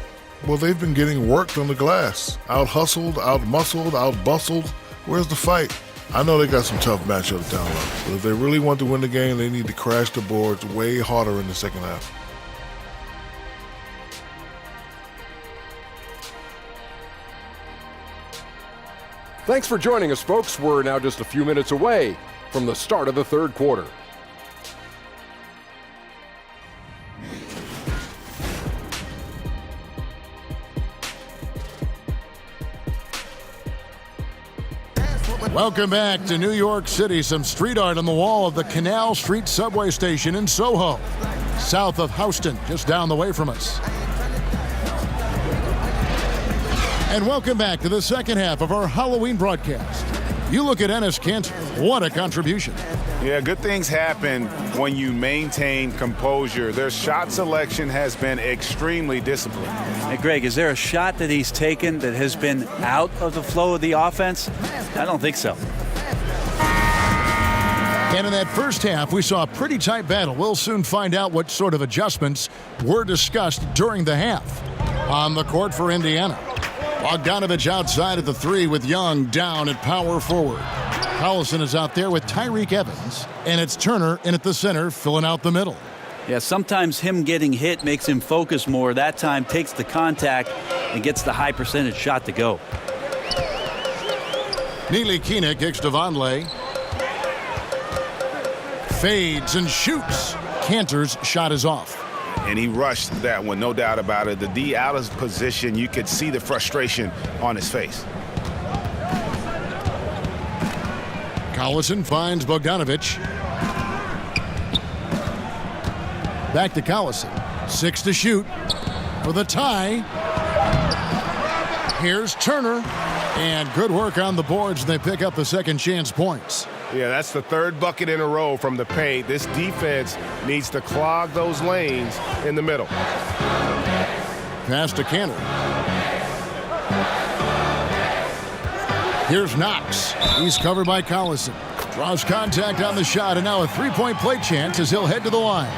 Well, they've been getting worked on the glass. Out-hustled, out-muscled, out-bustled. Where's the fight? I know they got some tough matchups down low, but if they really want to win the game, they need to crash the boards way harder in the second half. Thanks for joining us, folks. We're now just a few minutes away from the start of the third quarter. Welcome back to New York City. Some street art on the wall of the Canal Street subway station in Soho, south of Houston, just down the way from us. And welcome back to the second half of our Halloween broadcast. You look at Enes Kanter. What a contribution. Yeah, good things happen when you maintain composure. Their shot selection has been extremely disciplined. Hey, Greg, is there a shot that he's taken that has been out of the flow of the offense? I don't think so. And in that first half, we saw a pretty tight battle. We'll soon find out what sort of adjustments were discussed during the half. On the court for Indiana. Bogdanovich outside at the 3 with Young down at power forward. Collison is out there with Tyreek Evans, and it's Turner in at the center filling out the middle. Yeah, sometimes him getting hit makes him focus more. That time takes the contact and gets the high percentage shot to go. Ntilikina kicks to Vonleh. Fades and shoots. Cantor's shot is off. And he rushed that one, no doubt about it. The D out of position, you could see the frustration on his face. Collison finds Bogdanovich. Back to Collison. 6 to shoot for the tie. Here's Turner. And good work on the boards. They pick up the second chance points. Yeah, that's the third bucket in a row from the paint. This defense needs to clog those lanes in the middle. Pass to Cantor. Here's Knox. He's covered by Collison. Draws contact on the shot, and now a three-point play chance as he'll head to the line.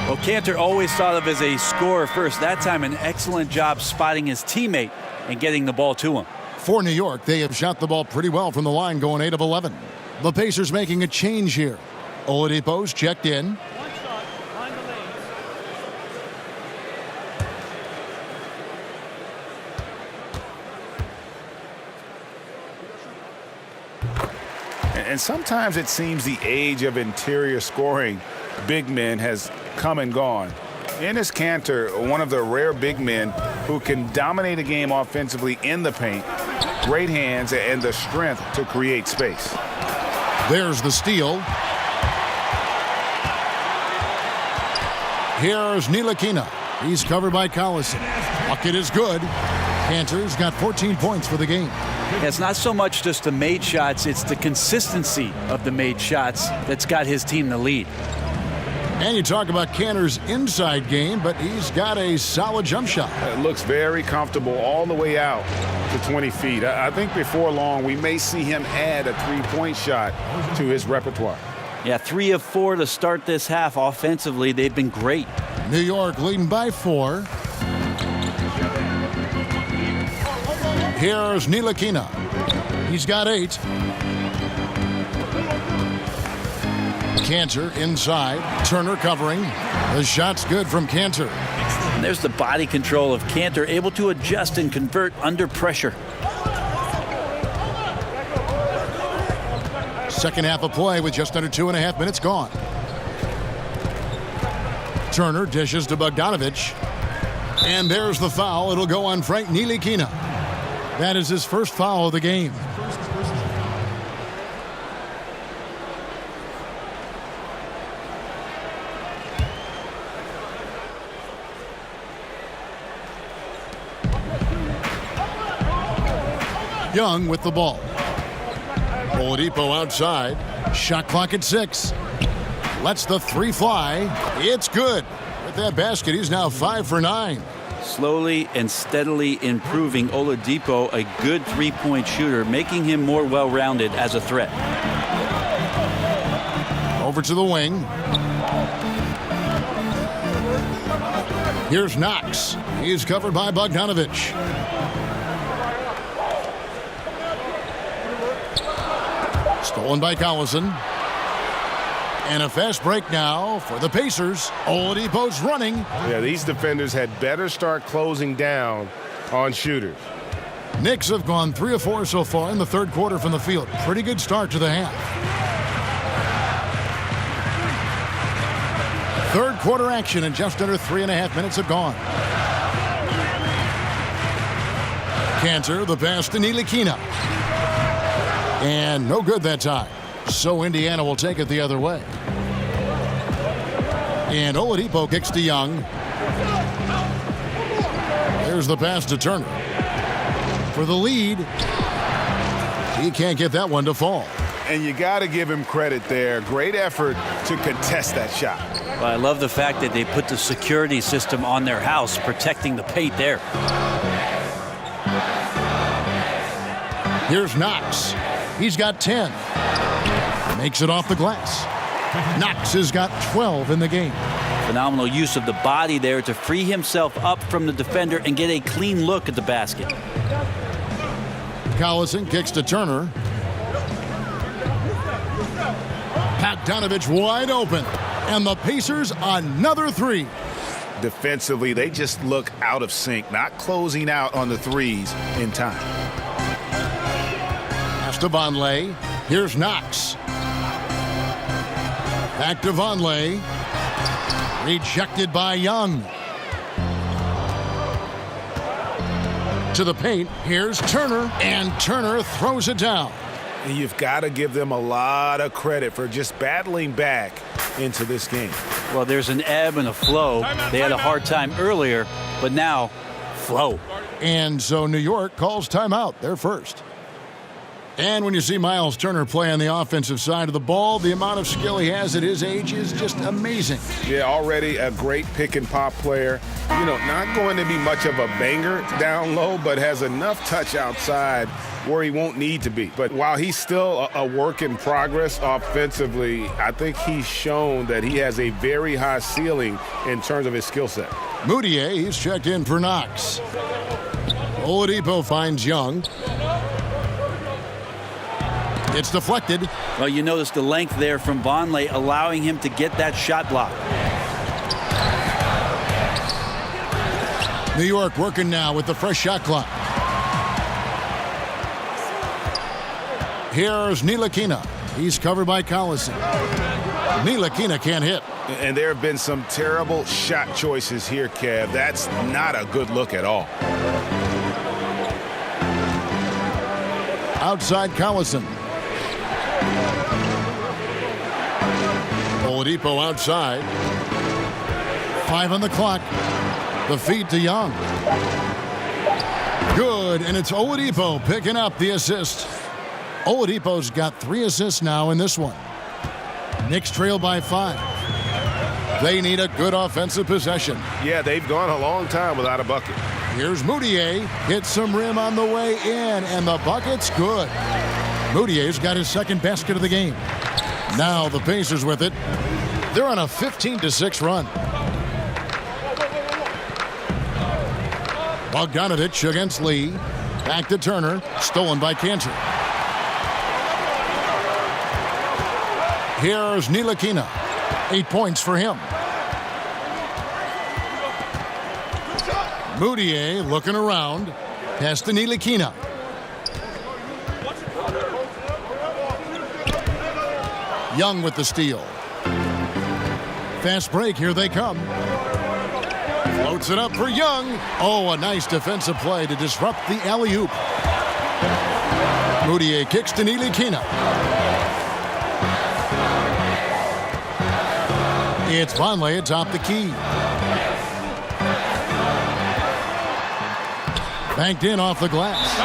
Well, Cantor always thought of as a scorer first. That time, an excellent job spotting his teammate and getting the ball to him. For New York, they have shot the ball pretty well from the line, going 8 of 11. The Pacers making a change here. Oladipo's checked in. And sometimes it seems the age of interior scoring big men has come and gone. Enes Kanter, one of the rare big men who can dominate a game offensively in the paint, great hands and the strength to create space. There's the steal. Here's Ntilikina. He's covered by Collison. Bucket is good. Cantor's got 14 points for the game. It's not so much just the made shots, it's the consistency of the made shots that's got his team the lead. And you talk about Cantor's inside game, but he's got a solid jump shot. It looks very comfortable all the way out to 20 feet. I think before long we may see him add a three-point shot to his repertoire. Yeah, 3 of 4 to start this half offensively. They've been great. New York leading by 4. Here's Ntilikina. He's got 8. Cantor inside. Turner covering. The shot's good from Cantor. And there's the body control of Cantor, able to adjust and convert under pressure. Second half of play with just under 2.5 minutes gone. Turner dishes to Bogdanovich. And there's the foul. It'll go on Frank Ntilikina. That is his first foul of the game. Young with the ball. Oladipo outside. Shot clock at 6. Lets the 3 fly. It's good. With that basket, he's now 5 for 9. Slowly and steadily improving Oladipo, a good three-point shooter, making him more well-rounded as a threat. Over to the wing. Here's Knox. He's covered by Bogdanovich. Stolen by Collison. And a fast break now for the Pacers. Oladipo's running. Yeah, these defenders had better start closing down on shooters. Knicks have gone 3 of 4 so far in the third quarter from the field. Pretty good start to the half. Third quarter action and just under 3.5 minutes have gone. Cantor, the pass to Ntilikina. And no good that time. So Indiana will take it the other way. And Oladipo kicks to Young. There's the pass to Turner. For the lead. He can't get that one to fall. And you got to give him credit there. Great effort to contest that shot. Well, I love the fact that they put the security system on their house, protecting the paint there. Here's Knox. He's got 10. Makes it off the glass. Knox has got 12 in the game. Phenomenal use of the body there to free himself up from the defender and get a clean look at the basket. Collison kicks to Turner. Bogdanovich wide open. And the Pacers another three. Defensively, they just look out of sync, not closing out on the threes in time. Pass to Vonleh. Here's Knox. Back to Vonleh. Rejected by Young. To the paint. Here's Turner. And Turner throws it down. And you've got to give them a lot of credit for just battling back into this game. Well, there's an ebb and a flow. They had a hard time earlier, but now, flow. And so New York calls timeout. They're first. And when you see Miles Turner play on the offensive side of the ball, the amount of skill he has at his age is just amazing. Yeah, already a great pick and pop player. You know, not going to be much of a banger down low, but has enough touch outside where he won't need to be. But while he's still a work in progress offensively, I think he's shown that he has a very high ceiling in terms of his skill set. Moutier, he's checked in for Knox. Oladipo finds Young. It's deflected. Well, you notice the length there from Vonleh, allowing him to get that shot block. New York working now with the fresh shot clock. Here's Ntilikina. He's covered by Collison. Ntilikina can't hit. And there have been some terrible shot choices here, Kev. That's not a good look at all. Outside Collison. Oladipo outside. 5 on the clock. The feed to Young. Good, and it's Oladipo picking up the assist. Oladipo's got 3 assists now in this one. Knicks trail by 5. They need a good offensive possession. Yeah, they've gone a long time without a bucket. Here's Moutier. Hits some rim on the way in, and the bucket's good. Moutier's got his second basket of the game. Now the Pacers with it. They're on a 15-6 run. Bogdanovich against Lee. Back to Turner. Stolen by Cantor. Here's Ntilikina. 8 points for him. Moutier looking around. Pass to Ntilikina. Young with the steal. Fast break, here they come. Floats it up for Young. Oh, a nice defensive play to disrupt the alley-oop. Moutier kicks to Ntilikina. It's Vonleh atop the key. Banked in off the glass.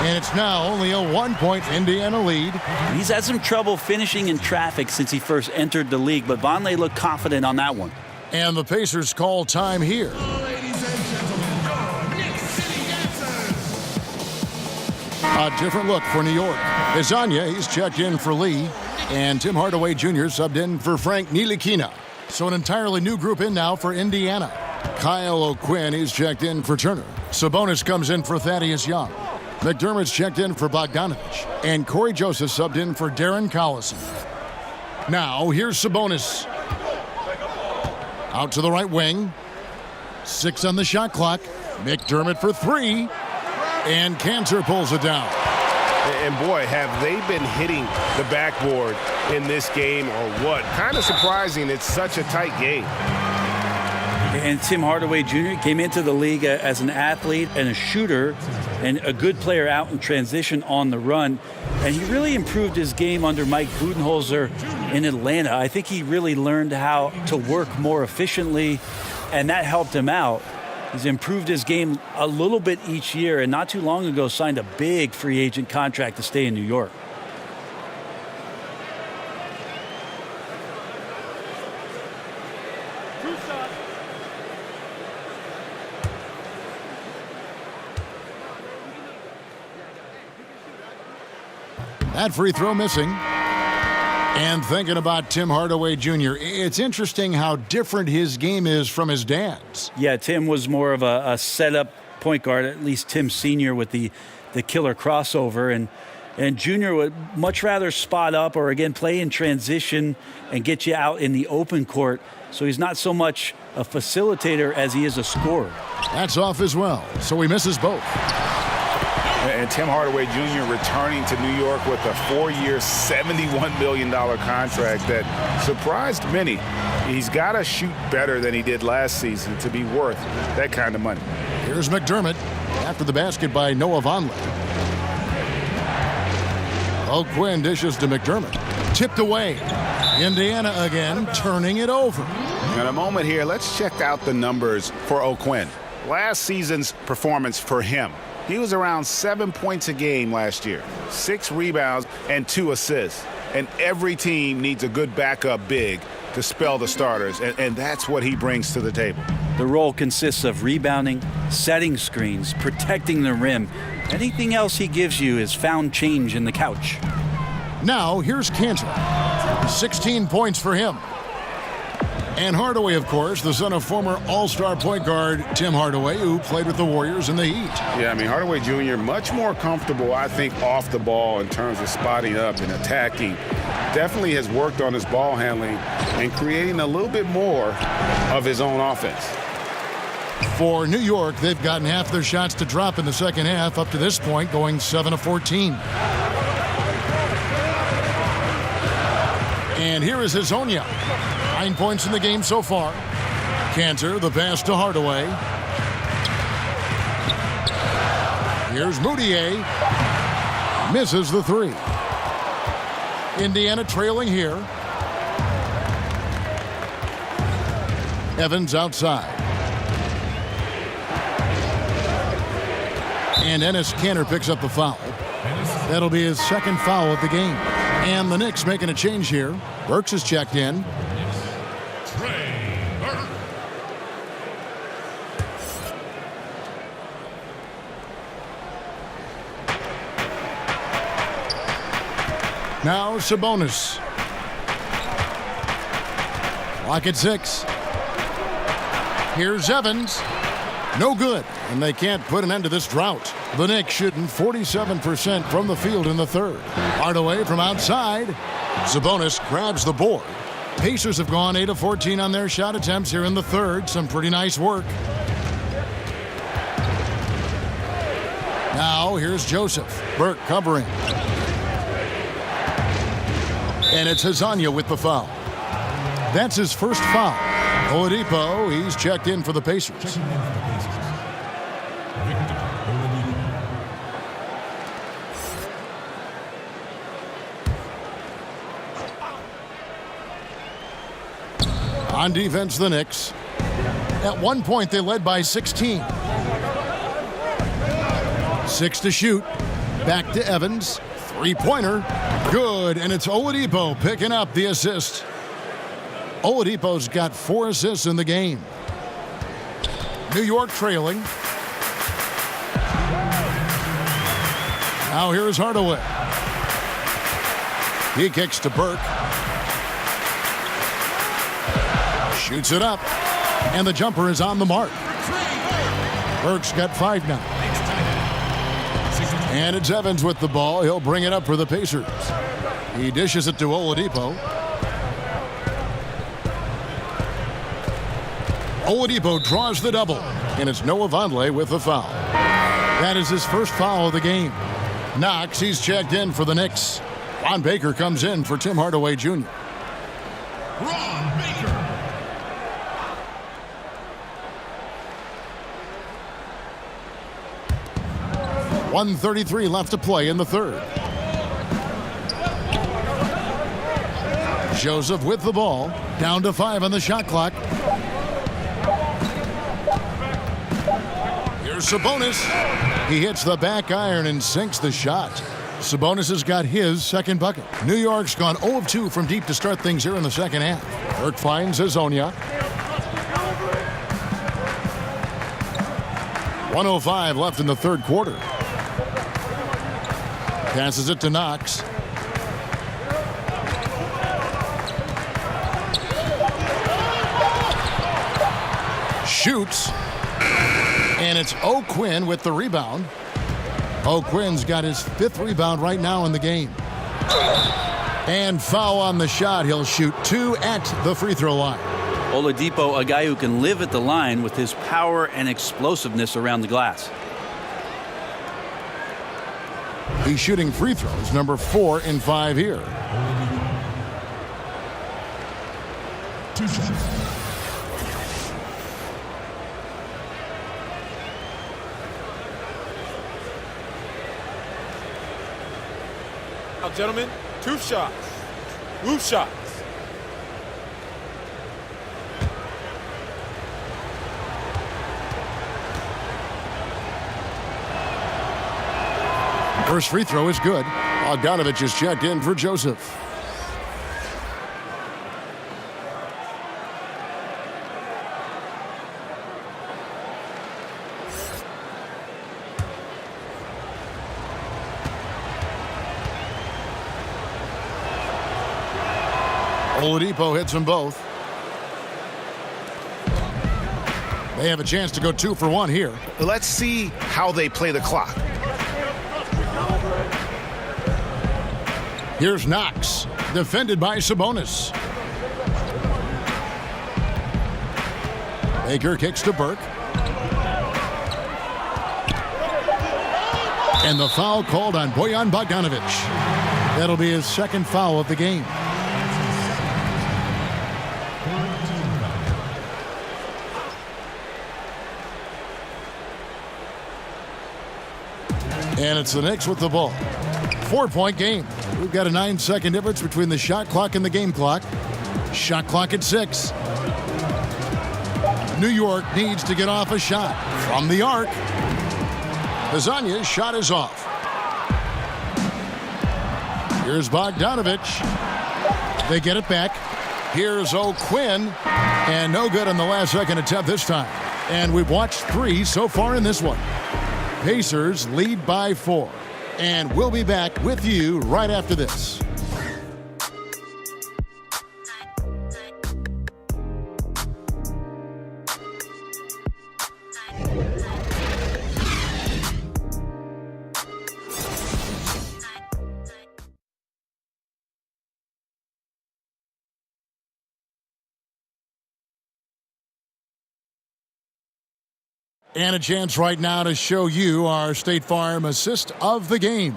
And it's now only a 1-point Indiana lead. He's had some trouble finishing in traffic since he first entered the league, but Vonleh looked confident on that one. And the Pacers call time here. A different look for New York. Izanya, he's checked in for Lee. And Tim Hardaway Jr. subbed in for Frank Ntilikina. So an entirely new group in now for Indiana. Kyle O'Quinn, he's checked in for Turner. Sabonis comes in for Thaddeus Young. McDermott's checked in for Bogdanovich. And Corey Joseph subbed in for Darren Collison. Now, here's Sabonis. Out to the right wing. 6 on the shot clock. McDermott for 3. And Cantor pulls it down. And boy, have they been hitting the backboard in this game or what? Kind of surprising. It's such a tight game. And Tim Hardaway Jr. came into the league as an athlete and a shooter and a good player out in transition on the run. And he really improved his game under Mike Budenholzer in Atlanta. I think he really learned how to work more efficiently, and that helped him out. He's improved his game a little bit each year, and not too long ago signed a big free agent contract to stay in New York. That free throw missing. And thinking about Tim Hardaway Jr., it's interesting how different his game is from his dad's. Yeah, Tim was more of a setup point guard, at least Tim Sr. with the killer crossover. And Junior would much rather spot up or, again, play in transition and get you out in the open court. So he's not so much a facilitator as he is a scorer. That's off as well, so he misses both. And Tim Hardaway Jr. returning to New York with a 4-year, $71 million contract that surprised many. He's got to shoot better than he did last season to be worth that kind of money. Here's McDermott after the basket by Noah Vonleh. O'Quinn dishes to McDermott. Tipped away. Indiana again, turning it over. In a moment here, let's check out the numbers for O'Quinn. Last season's performance for him. He was around 7 points a game last year, 6 rebounds and 2 assists. And every team needs a good backup big to spell the starters, and that's what he brings to the table. The role consists of rebounding, setting screens, protecting the rim. Anything else he gives you is found change in the couch. Now here's Cantor. 16 points for him. And Hardaway, of course, the son of former All-Star point guard Tim Hardaway, who played with the Warriors in the Heat. Yeah, I mean, Hardaway Jr. much more comfortable, I think, off the ball in terms of spotting up and attacking. Definitely has worked on his ball handling and creating a little bit more of his own offense. For New York, they've gotten half their shots to drop in the second half up to this point, going 7 of 14. And here is Hezonja. 9 points in the game so far. Cantor, the pass to Hardaway. Here's Moutier. Misses the 3. Indiana trailing here. Evans outside. And Enes Kanter picks up the foul. That'll be his second foul of the game. And the Knicks making a change here. Burks is checked in. Now Sabonis. Lock at 6. Here's Evans. No good, and they can't put an end to this drought. The Knicks shooting 47% from the field in the third. Hardaway from outside. Sabonis grabs the board. Pacers have gone 8 of 14 on their shot attempts here in the third. Some pretty nice work. Now here's Joseph. Burke covering. And it's Hezonja with the foul. That's his first foul. Oladipo, he's checked in for the Pacers. On defense, the Knicks. At one point, they led by 16. 6 to shoot. Back to Evans. Three-pointer. Good, and it's Oladipo picking up the assist. Oladipo's got 4 assists in the game. New York trailing. Now here's Hardaway. He kicks to Burke. Shoots it up, and the jumper is on the mark. Burke's got 5 now. And it's Evans with the ball. He'll bring it up for the Pacers. He dishes it to Oladipo. Oladipo draws the double, and it's Noah Vonleh with the foul. That is his first foul of the game. Knox, he's checked in for the Knicks. Ron Baker comes in for Tim Hardaway Jr. Ron Baker. .133 left to play in the third. Joseph with the ball. Down to 5 on the shot clock. Here's Sabonis. He hits the back iron and sinks the shot. Sabonis has got his second bucket. New York's gone 0 of 2 from deep to start things here in the second half. Burke finds Hezonja. 1:05 left in the third quarter. Passes it to Knox. Shoots. And it's O'Quinn with the rebound. O'Quinn's got his 5th rebound right now in the game. And foul on the shot. He'll shoot 2 at the free throw line. Oladipo, a guy who can live at the line with his power and explosiveness around the glass. He's shooting free throws, number 4 in 5 here. Now, gentlemen, 2 shots. Roof shots. First free throw is good. Bogdanovich is checked in for Joseph. Oladipo hits them both. They have a chance to go 2 for 1 here. Let's see how they play the clock. Here's Knox, defended by Sabonis. Baker kicks to Burke. And the foul called on Bojan Bogdanovich. That'll be his 2nd foul of the game. And it's the Knicks with the ball. 4-point game. We've got a 9-second difference between the shot clock and the game clock. Shot clock at 6. New York needs to get off a shot from the arc. Bazanya's shot is off. Here's Bogdanovich. They get it back. Here's O'Quinn. And no good on the last second attempt this time. And we've watched 3 so far in this one. Pacers lead by 4. And we'll be back with you right after this. And a chance right now to show you our State Farm assist of the game.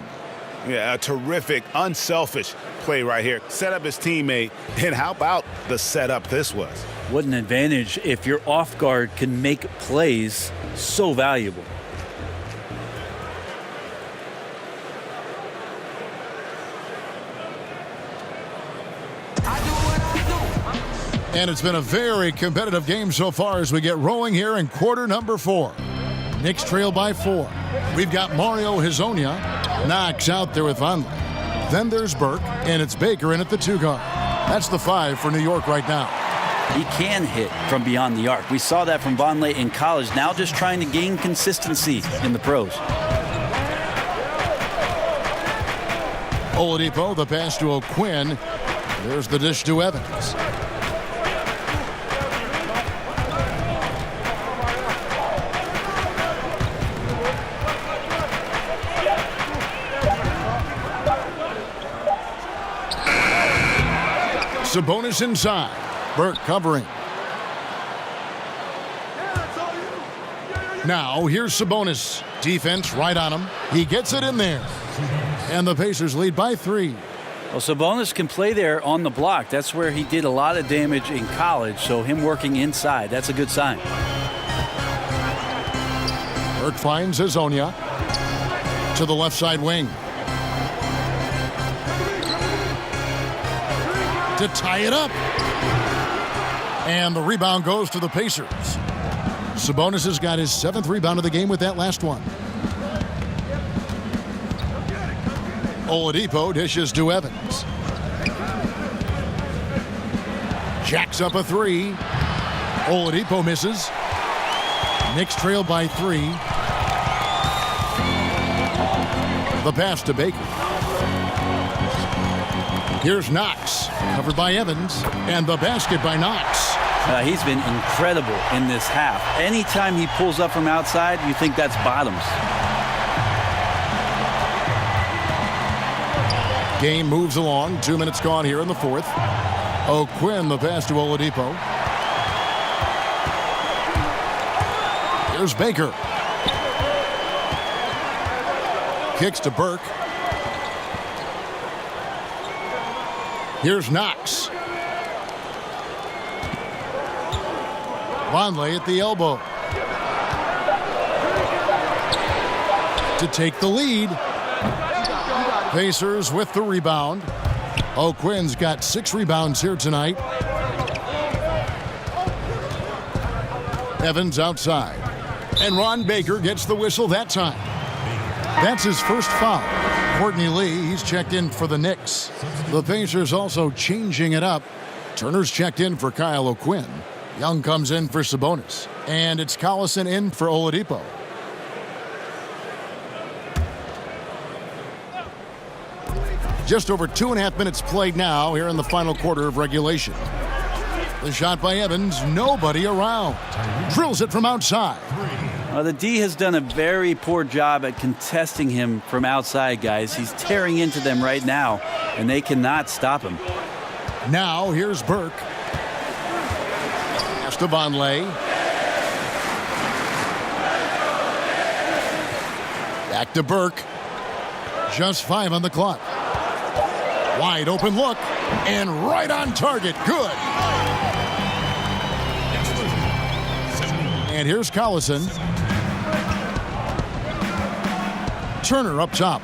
Yeah, a terrific, unselfish play right here. Set up his teammate, and how about the setup this was? What an advantage if your off guard can make plays so valuable. And it's been a very competitive game so far as we get rolling here in quarter number 4. Knicks trail by 4. We've got Mario Hezonja. Knox out there with Vonleh. Then there's Burke, and it's Baker in at the 2 guard. That's the 5 for New York right now. He can hit from beyond the arc. We saw that from Vonleh in college. Now just trying to gain consistency in the pros. Oladipo, the pass to O'Quinn. There's the dish to Evans. Sabonis inside. Burke covering. Now here's Sabonis. Defense right on him. He gets it in there. And the Pacers lead by 3. Well, Sabonis can play there on the block. That's where he did a lot of damage in college. So him working inside, that's a good sign. Burke finds Hezonja to the left side wing. To tie it up. And the rebound goes to the Pacers. Sabonis has got his 7th rebound of the game with that last one. Oladipo dishes to Evans. Jacks up a 3. Oladipo misses. Knicks trail by 3. The pass to Baker. Here's Knox, covered by Evans, and the basket by Knox. He's been incredible in this half. Anytime he pulls up from outside, you think that's bottoms. Game moves along. 2 minutes gone here in the fourth. O'Quinn, the pass to Oladipo. Here's Baker. Kicks to Burke. Here's Knox. Vonleh at the elbow. To take the lead. Pacers with the rebound. O'Quinn's got 6 rebounds here tonight. Evans outside. And Ron Baker gets the whistle that time. That's his first foul. Courtney Lee, he's checked in for the Knicks. The Pacers also changing it up. Turner's checked in for Kyle O'Quinn. Young comes in for Sabonis. And it's Collison in for Oladipo. Just over 2.5 minutes played now here in the final quarter of regulation. The shot by Evans, nobody around. Drills it from outside. The D has done a very poor job at contesting him from outside, guys. He's tearing into them right now, and they cannot stop him. Now here's Burke. Pass to Vonleh. Back to Burke. Just 5 on the clock. Wide open look, and right on target. Good. And here's Collison. Turner up top.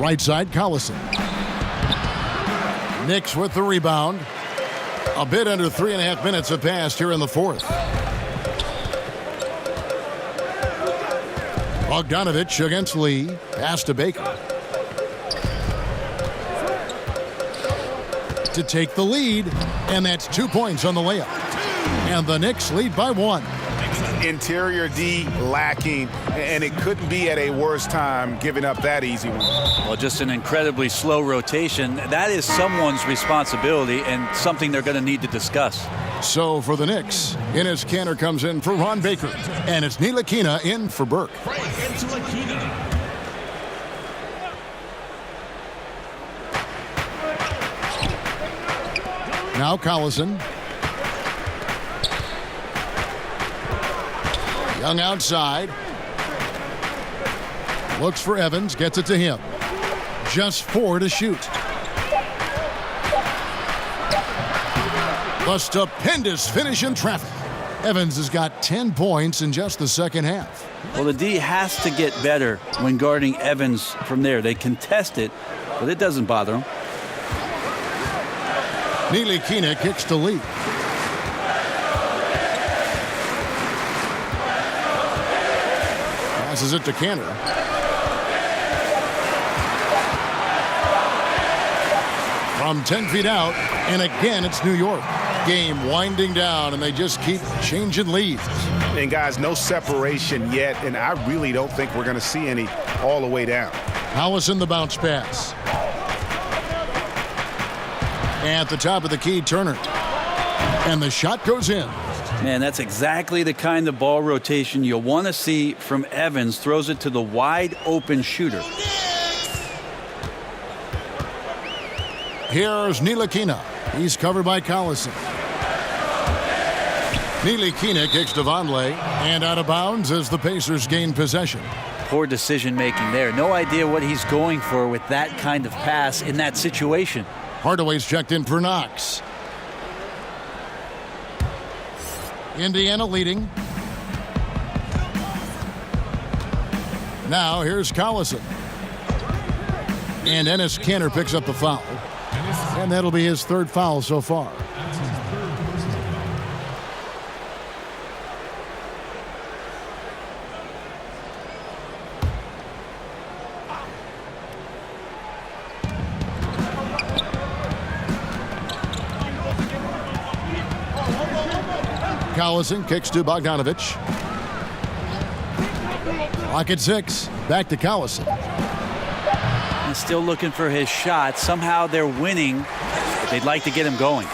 Right side, Collison. Knicks with the rebound. A bit under 3.5 minutes have passed here in the fourth. Bogdanovich against Lee. Pass to Baker. To take the lead, and that's 2 points on the layup. And the Knicks lead by 1. Interior D lacking, and it couldn't be at a worse time giving up that easy one. Well, just an incredibly slow rotation. That is someone's responsibility and something they're going to need to discuss. So for the Knicks, Enes Kanter comes in for Ron Baker, and it's Ntilikina in for Burke. Now Collison. Young outside. Looks for Evans, gets it to him. Just 4 to shoot. The stupendous finish in traffic. Evans has got 10 points in just the second half. Well, the D has to get better when guarding Evans from there. They contest it, but it doesn't bother them. Ntilikina kicks to Lee. Passes it to Kanter. From 10 feet out, and again it's New York. Game winding down, and they just keep changing leads. And guys, no separation yet, and I really don't think we're going to see any all the way down. Collison the bounce pass. At the top of the key, Turner. And the shot goes in. Man, that's exactly the kind of ball rotation you'll want to see from Evans. Throws it to the wide open shooter. Here's Ntilikina. He's covered by Collison. Ntilikina kicks to Vonleh, and out of bounds as the Pacers gain possession. Poor decision making there. No idea what he's going for with that kind of pass in that situation. Hardaway's checked in for Knox. Indiana leading. Now here's Collison. And Enes Kanter picks up the foul. And that'll be his third foul so far. Collison kicks to Bogdanovich. Clock at 6. Back to Collison. He's still looking for his shot. Somehow they're winning but they'd like to get him going.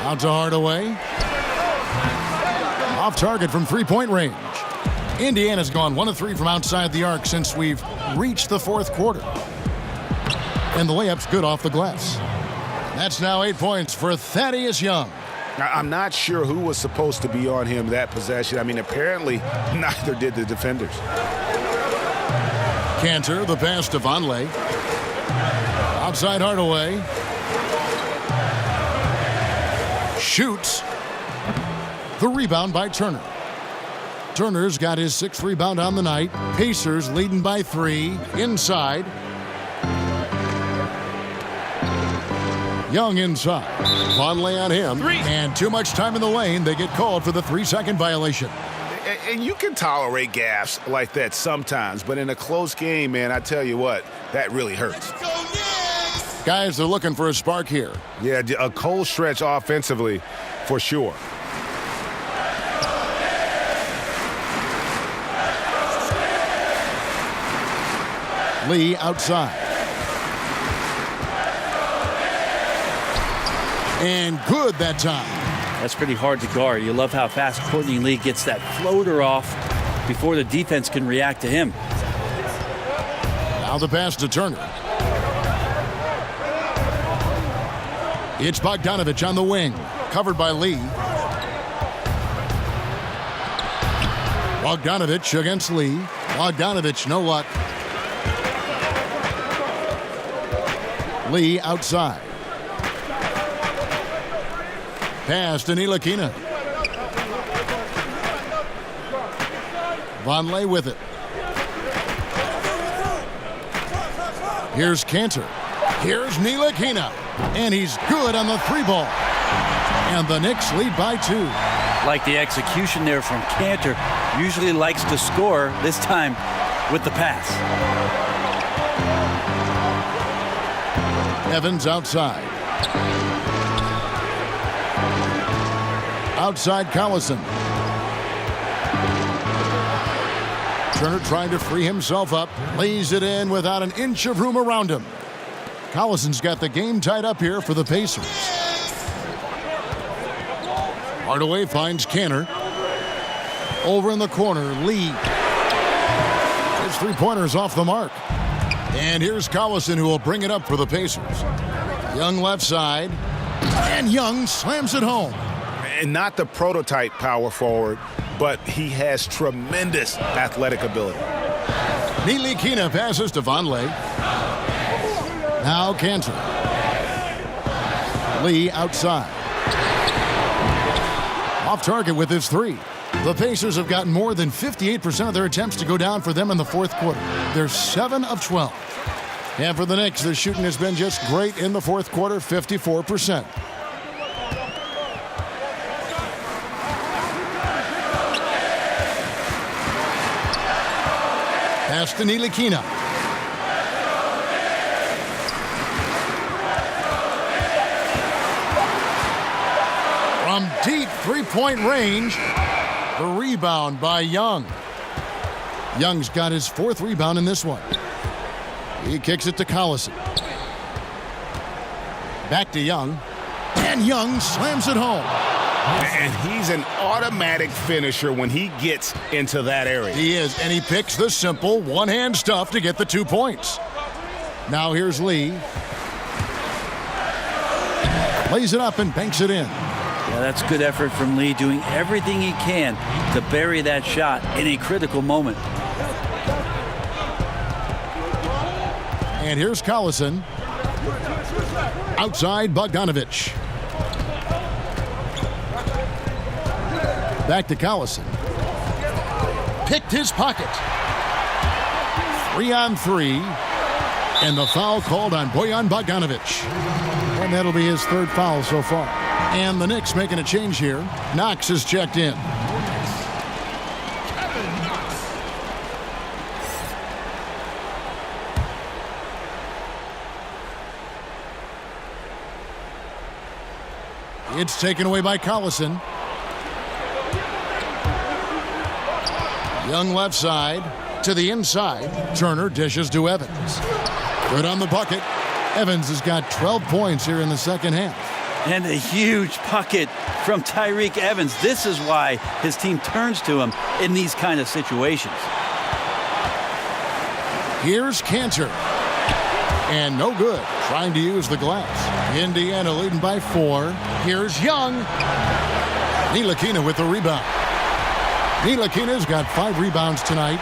Out to Hardaway. Off target from three-point range. Indiana's gone 1 of 3 from outside the arc since we've reached the fourth quarter. And the layup's good off the glass. That's now 8 points for Thaddeus Young. Now, I'm not sure who was supposed to be on him that possession. I mean, apparently neither did the defenders. Cantor, the pass to Vonleh. Outside Hardaway. Shoots. The rebound by Turner. Turner's got his 6th rebound on the night. Pacers leading by 3. Inside. Young inside. Vonleh on him. 3. And too much time in the lane. They get called for the 3-second violation. And you can tolerate gaffes like that sometimes, but in a close game, man, I tell you what, that really hurts. Guys, they're looking for a spark here. Yeah, a cold stretch offensively for sure. Lee outside. And good that time. That's pretty hard to guard. You love how fast Courtney Lee gets that floater off before the defense can react to him. Now the pass to Turner. It's Bogdanovich on the wing. Covered by Lee. Bogdanovich against Lee. Bogdanovich, no luck. Lee outside. Pass to Ntilikina. Vonleh with it. Here's Cantor. Here's Ntilikina. And he's good on the 3-ball. And the Knicks lead by 2. Like the execution there from Cantor. Usually likes to score, this time with the pass. Evans outside. Outside Collison. Turner trying to free himself up. Lays it in without an inch of room around him. Collison's got the game tied up here for the Pacers. Hardaway finds Cantor. Over in the corner, Lee. His 3-pointer's off the mark. And here's Collison, who will bring it up for the Pacers. Young left side. And Young slams it home. And not the prototype power forward, but he has tremendous athletic ability. Ntilikina passes to Vonleh. Now Cantor. Lee outside. Off target with his 3. The Pacers have gotten more than 58% of their attempts to go down for them in the fourth quarter. They're 7 of 12. And for the Knicks, the shooting has been just great in the fourth quarter, 54%. Pass to Ntilikina. From deep 3-point range, the rebound by Young. Young's got his 4th rebound in this one. He kicks it to Collison. Back to Young. And Young slams it home. And he's an automatic finisher when he gets into that area. He is, and he picks the simple one-hand stuff to get the 2 points. Now here's Lee. Lays it up and banks it in. Yeah, that's good effort from Lee, doing everything he can to bury that shot in a critical moment. And here's Collison. Outside Bogdanovich. Back to Collison. Picked his pocket. 3-on-3. And the foul called on Bojan Bogdanovich. And that'll be his 3rd foul so far. And the Knicks making a change here. Knox is checked in. It's taken away by Collison. Young left side to the inside. Turner dishes to Evans. Good on the bucket. Evans has got 12 points here in the second half. And a huge bucket from Tyreke Evans. This is why his team turns to him in these kind of situations. Here's Cantor. And no good. Trying to use the glass. Indiana leading by 4. Here's Young. Ntilikina with the rebound. Ntilikina's got 5 rebounds tonight.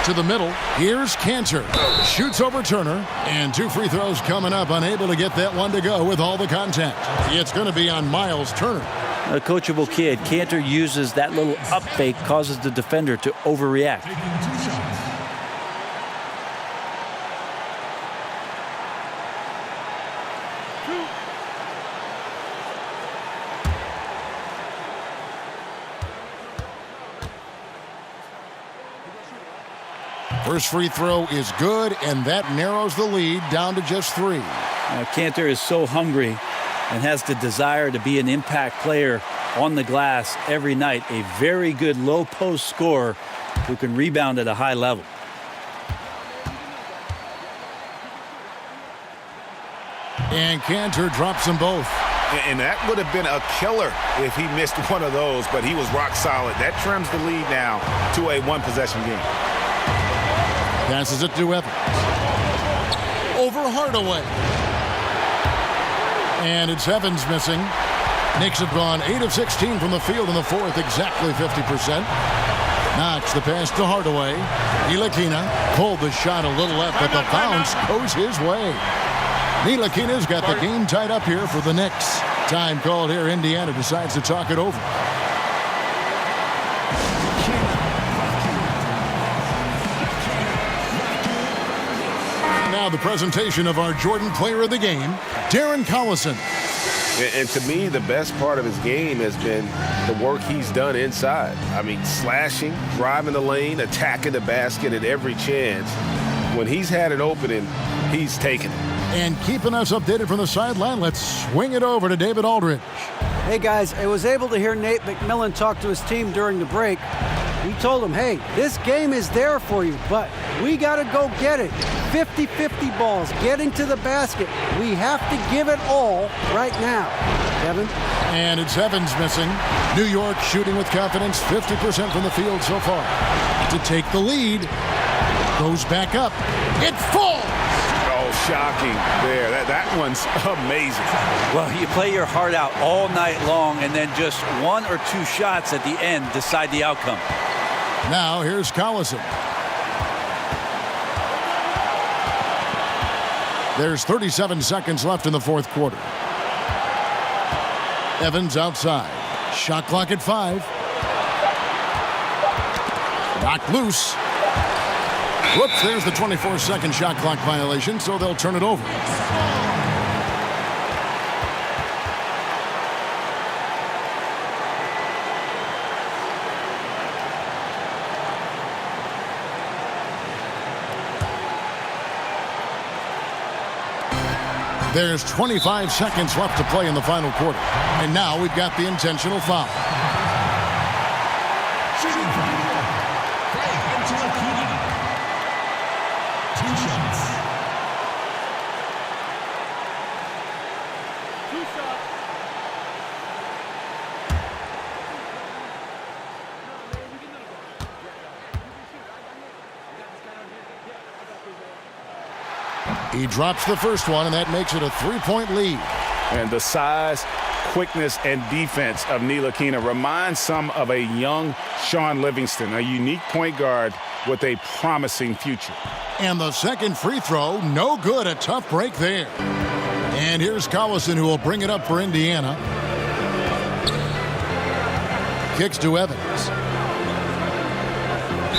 To the middle. Here's Cantor. Shoots over Turner. And 2 free throws coming up. Unable to get that one to go with all the contact. It's going to be on Miles Turner. A coachable kid. Cantor uses that little up fake, causes the defender to overreact. First free throw is good, and that narrows the lead down to just 3. Cantor is so hungry and has the desire to be an impact player on the glass every night. A very good low post scorer who can rebound at a high level. And Cantor drops them both. And that would have been a killer if he missed one of those, but he was rock solid. That trims the lead now to a 1-possession game. Passes it to Evans. Over Hardaway. And it's Evans missing. Knicks have gone 8 of 16 from the field in the fourth, exactly 50%. Knox the pass to Hardaway. Ntilikina pulled the shot a little left, but the bounce goes his way. Ntilikina's got the game tied up here for the Knicks. Time called here. Indiana decides to talk it over. Now the presentation of our Jordan Player of the Game, Darren Collison. And to me, the best part of his game has been the work he's done inside. I mean, slashing, driving the lane, attacking the basket at every chance. When he's had an opening, he's taken it. And keeping us updated from the sideline, let's swing it over to David Aldridge. Hey, guys, I was able to hear Nate McMillan talk to his team during the break. He told them, hey, this game is there for you, but we got to go get it. 50-50 balls, getting to the basket. We have to give it all right now. Kevin? And it's Evans missing. New York shooting with confidence, 50% from the field so far. To take the lead, goes back up. It falls! Oh, shocking there. That one's amazing. Well, you play your heart out all night long, and then just 1 or 2 shots at the end decide the outcome. Now here's Collison. There's 37 seconds left in the fourth quarter. Evans outside. Shot clock at 5. Knocked loose. Whoops, there's the 24-second shot clock violation, so they'll turn it over. There's 25 seconds left to play in the final quarter. And now we've got the intentional foul. He drops the first one, and that makes it a 3-point lead. And the size, quickness, and defense of Ntilikina reminds some of a young Sean Livingston, a unique point guard with a promising future. And the second free throw, no good. A tough break there. And here's Collison, who will bring it up for Indiana. Kicks to Evans.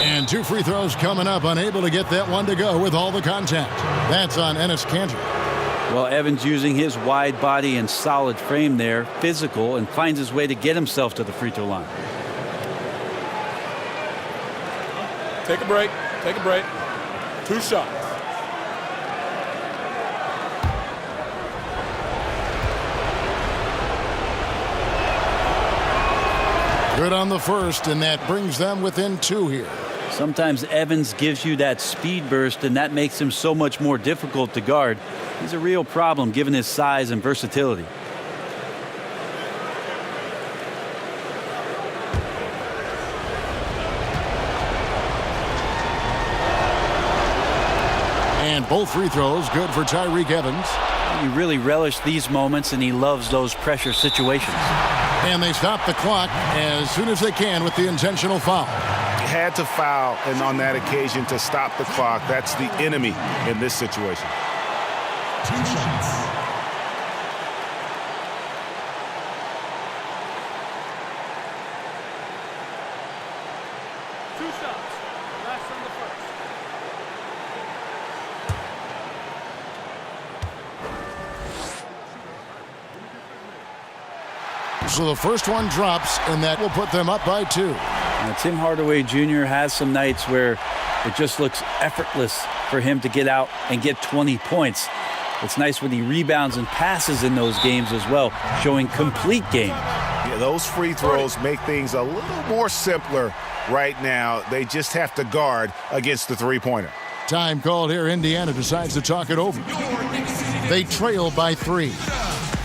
And 2 free throws coming up, unable to get that one to go with all the contact. That's on Enes Kanter. Well, Evans using his wide body and solid frame there, physical, and finds his way to get himself to the free throw line. Take a break. Take a break. 2 shots. Good on the first, and that brings them within 2 here. Sometimes Evans gives you that speed burst, and that makes him so much more difficult to guard. He's a real problem given his size and versatility. And both free throws good for Tyreke Evans. He really relished these moments, and he loves those pressure situations. And they stop the clock as soon as they can with the intentional foul. Had to foul, and on that occasion to stop the clock. That's the enemy in this situation. 2 shots. Last on the first. So the first one drops, and that will put them up by 2. Now, Tim Hardaway Jr. has some nights where it just looks effortless for him to get out and get 20 points. It's nice when he rebounds and passes in those games as well, showing complete game. Yeah, those free throws make things a little more simpler right now. They just have to guard against the three-pointer. Time called here. Indiana decides to talk it over. They trail by 3.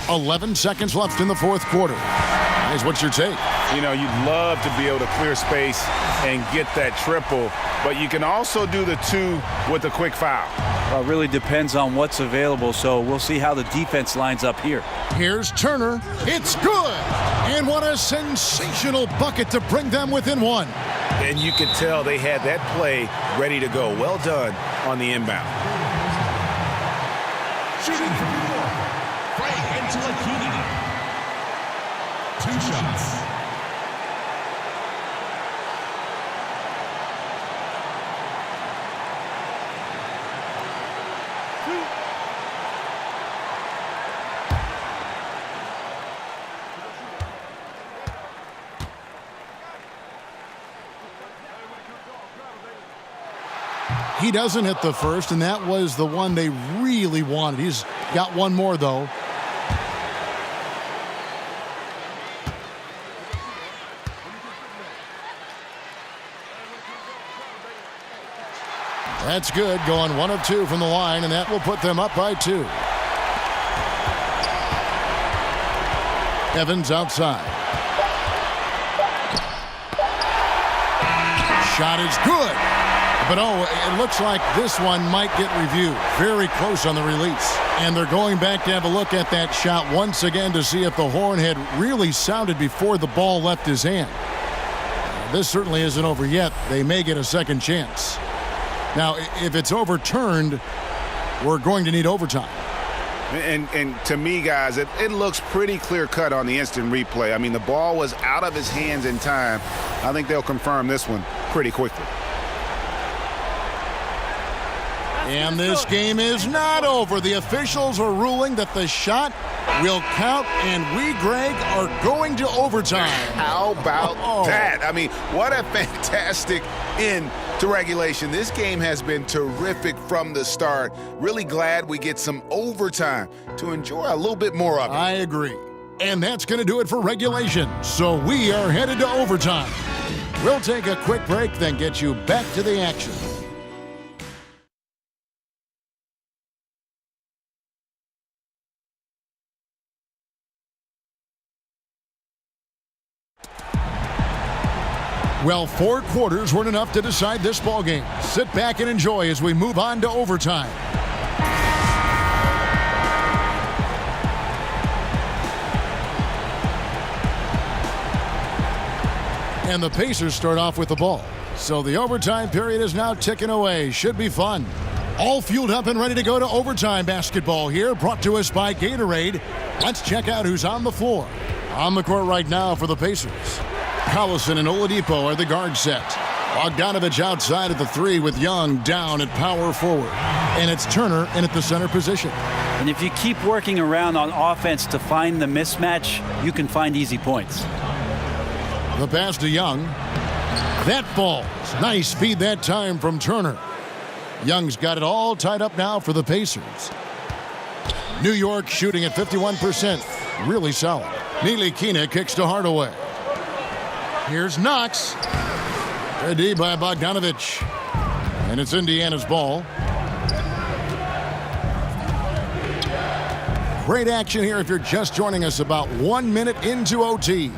11 seconds left in the fourth quarter. Guys, what's your take? You know, you'd love to be able to clear space and get that triple, but you can also do the 2 with a quick foul. Well, it really depends on what's available, so we'll see how the defense lines up here. Here's Turner. It's good. And what a sensational bucket to bring them within 1. And you could tell they had that play ready to go. Well done on the inbound. Shooting from New York, Frank Angelakini. 2 shots. He doesn't hit the first, and that was the one they really wanted. He's got one more, though. That's good, going 1 of 2 from the line, and that will put them up by 2. Evans outside. Shot is good. But it looks like this one might get reviewed. Very close on the release. And they're going back to have a look at that shot once again to see if the horn had really sounded before the ball left his hand. This certainly isn't over yet. They may get a second chance. Now, if it's overturned, we're going to need overtime. And to me, guys, it looks pretty clear-cut on the instant replay. I mean, the ball was out of his hands in time. I think they'll confirm this one pretty quickly. And this game is not over. The officials are ruling that the shot will count, and we, Greg, are going to overtime. How about that? I mean, what a fantastic end to regulation. This game has been terrific from the start. Really glad we get some overtime to enjoy a little bit more of it. I agree. And that's going to do it for regulation. So we are headed to overtime. We'll take a quick break, then get you back to the action. Well, 4 quarters weren't enough to decide this ballgame. Sit back and enjoy as we move on to overtime. And the Pacers start off with the ball. So the overtime period is now ticking away. Should be fun. All fueled up and ready to go to overtime basketball here, brought to us by Gatorade. Let's check out who's on the floor. On the court right now for the Pacers. Collison and Oladipo are the guard set. Bogdanovich outside at the 3 with Young down at power forward. And it's Turner in at the center position. And if you keep working around on offense to find the mismatch, you can find easy points. The pass to Young. That falls. Nice feed that time from Turner. Young's got it all tied up now for the Pacers. New York shooting at 51%. Really solid. Ntilikina kicks to Hardaway. Here's Knox. Ready by Bogdanovich. And it's Indiana's ball. Great action here if you're just joining us, about 1 minute into OT.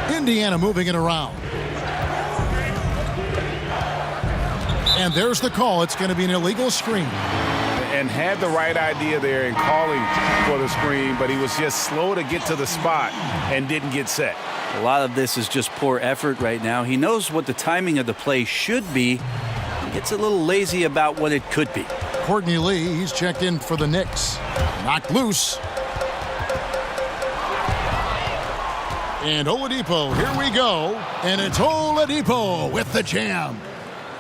Indiana moving it around. And there's the call. It's going to be an illegal screen. And had the right idea there in calling for the screen, but he was just slow to get to the spot and didn't get set. A lot of this is just poor effort right now. He knows what the timing of the play should be. He gets a little lazy about what it could be. Courtney Lee, he's checked in for the Knicks. Knocked loose. And Oladipo, here we go. And it's Oladipo with the jam.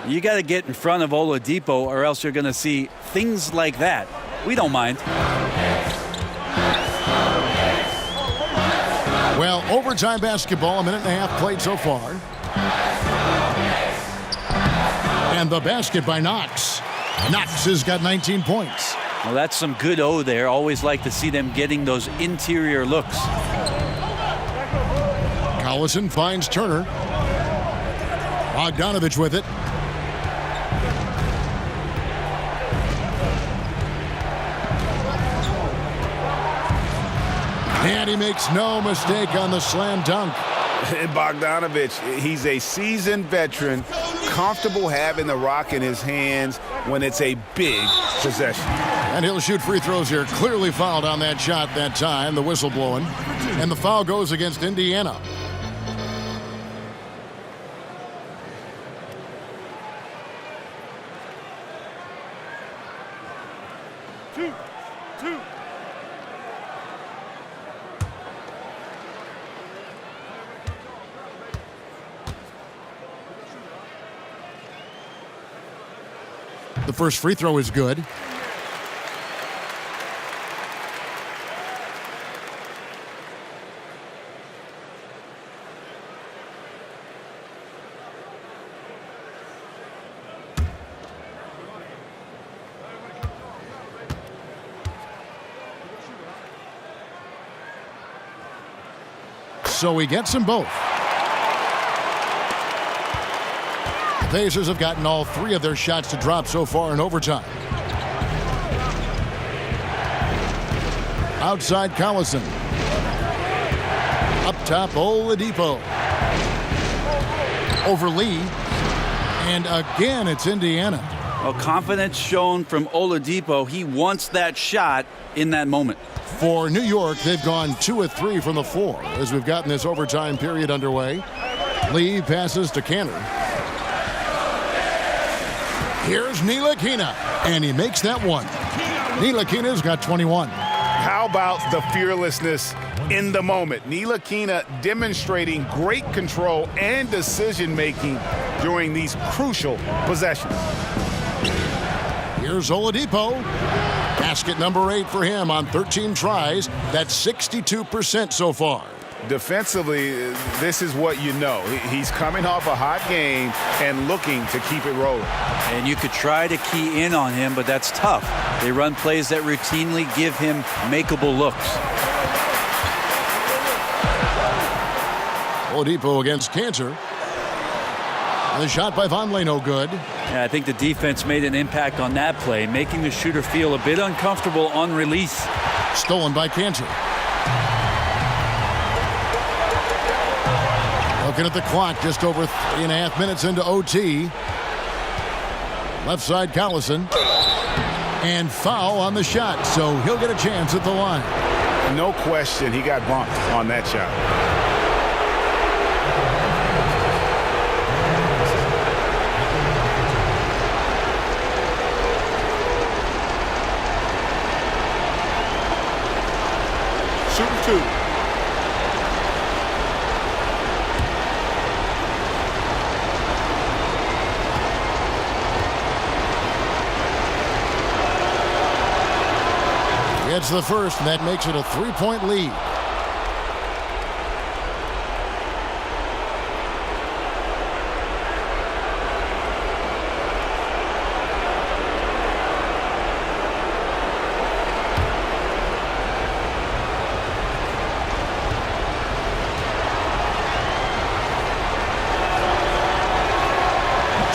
You got to get in front of Oladipo or else you're going to see things like that. We don't mind. Well, overtime basketball, 1.5 minutes played so far. And the basket by Knox. Knox has got 19 points. Well, that's some good O there. Always like to see them getting those interior looks. Collison finds Turner. Bogdanovich with it. And he makes no mistake on the slam dunk. And Bogdanovich, he's a seasoned veteran, comfortable having the rock in his hands when it's a big possession. And he'll shoot free throws here. Clearly fouled on that shot that time, the whistle blowing. And the foul goes against Indiana. Two. The first free throw is good. So he gets them both. The Pacers have gotten all 3 of their shots to drop so far in overtime. Outside Collison. Up top Oladipo. Over Lee. And again it's Indiana. Well, confidence shown from Oladipo. He wants that shot in that moment. For New York, they've gone 2 of 3 from the floor as we've gotten this overtime period underway. Lee passes to Cantor. Here's Ntilikina, and he makes that one. Ntilikina's got 21. How about the fearlessness in the moment? Ntilikina demonstrating great control and decision-making during these crucial possessions. Here's Oladipo. Basket number 8 for him on 13 tries. That's 62% so far. Defensively, this is what you know. He's coming off a hot game and looking to keep it rolling. And you could try to key in on him, but that's tough. They run plays that routinely give him makeable looks. Oladipo against Cantor. And the shot by Vonleh no good. Yeah, I think the defense made an impact on that play, making the shooter feel a bit uncomfortable on release. Stolen by Cantor. Looking at the clock, just over 3.5 minutes into OT. Left side Collison. And foul on the shot, so he'll get a chance at the line. No question, he got bumped on that shot. Shooting 2. Gets the first, and that makes it a 3-point lead.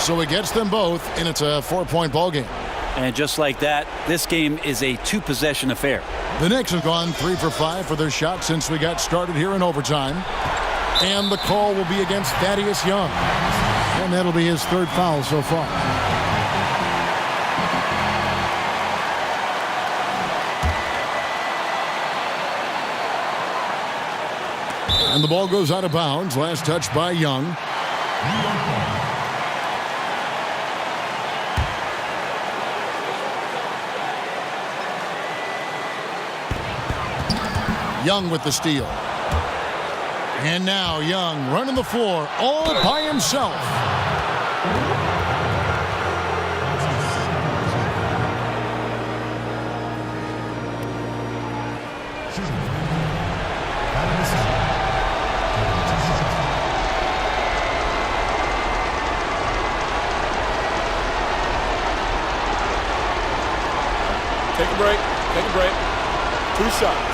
So he gets them both, and it's a 4-point ball game. And just like that, this game is a 2-possession affair. The Knicks have gone 3 for 5 for their shot since we got started here in overtime. And the call will be against Thaddeus Young. And that'll be his 3rd foul so far. And the ball goes out of bounds. Last touch by Young. Young with the steal. And now Young running the floor all by himself. Take a break. Take a break. 2 shots.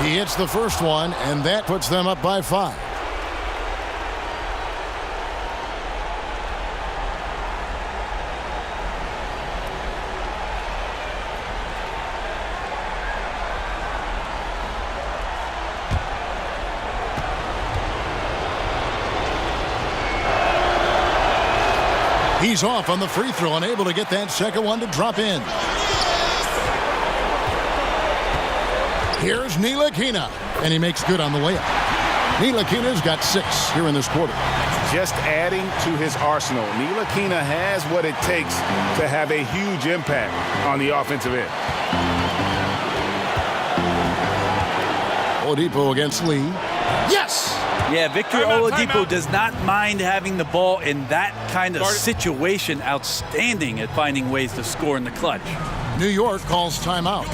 He hits the first one, and that puts them up by 5. He's off on the free throw, unable to get that second one to drop in. Here's Ntilikina, and he makes good on the layup. Ntilikina's got 6 here in this quarter. Just adding to his arsenal. Ntilikina has what it takes to have a huge impact on the offensive end. Oladipo against Lee. Yes! Yeah, Victor Oladipo does not mind having the ball in that kind of situation. Outstanding at finding ways to score in the clutch. New York calls timeout.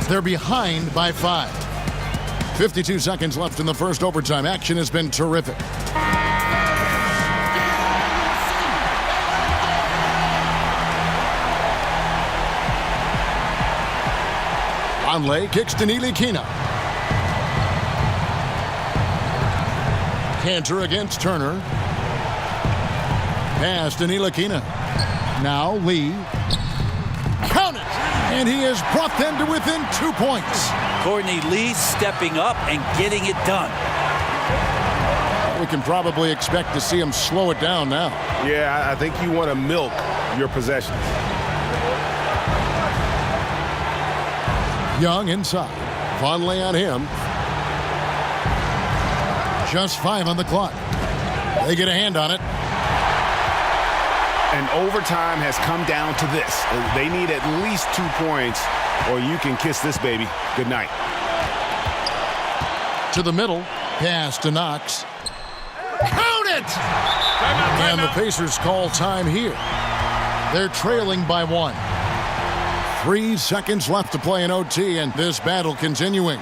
They're behind by 5. 52 seconds left in the first overtime. Action has been terrific. Conley kicks to Ntilikina. Cantor against Turner. Pass to Ntilikina. Now Lee. Count it! And he has brought them to within 2 points. Courtney Lee stepping up and getting it done. We can probably expect to see him slow it down now. Yeah, I think you want to milk your possessions. Young inside. Conley on him. Just 5 on the clock. They get a hand on it. And overtime has come down to this. They need at least 2 points, or you can kiss this baby goodnight. To the middle. Pass to Knox. Count it! And the Pacers call time here. They're trailing by 1. 3 seconds left to play in OT, and this battle continuing.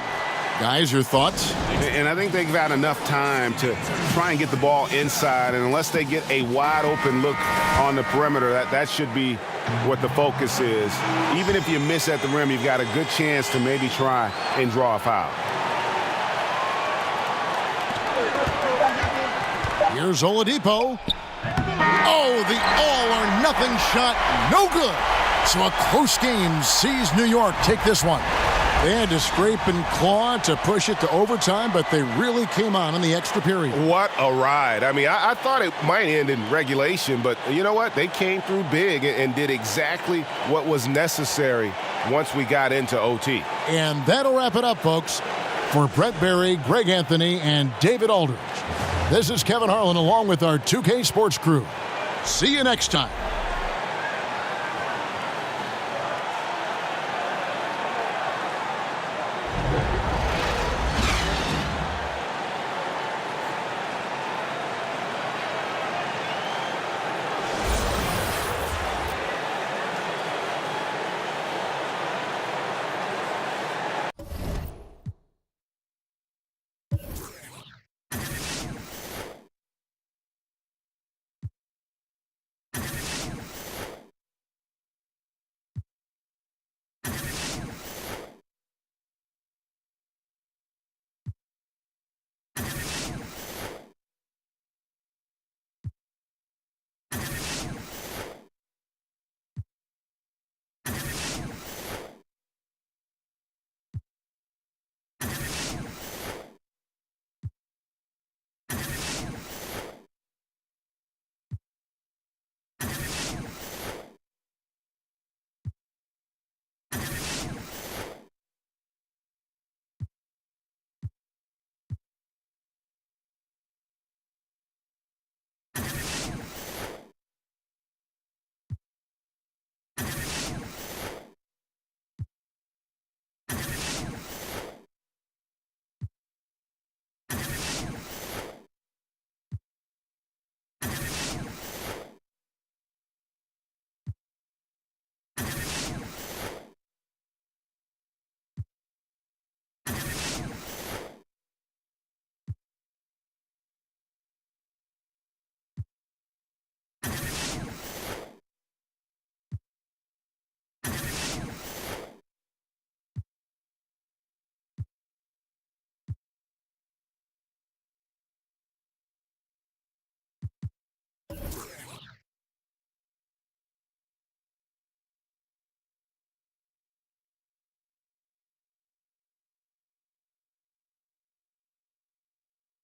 Guys, your thoughts? And I think they've had enough time to try and get the ball inside, and unless they get a wide open look on the perimeter, that should be what the focus is. Even if you miss at the rim, you've got a good chance to maybe try and draw a foul. Here's Oladipo. Oh, the all-or-nothing shot, no good. So a close game sees New York take this one. They had to scrape and claw to push it to overtime, but they really came on in the extra period. What a ride. I mean, I thought it might end in regulation, but you know what? They came through big and did exactly what was necessary once we got into OT. And that'll wrap it up, folks. For Brett Berry, Greg Anthony, and David Aldridge, this is Kevin Harlan along with our 2K Sports crew. See you next time.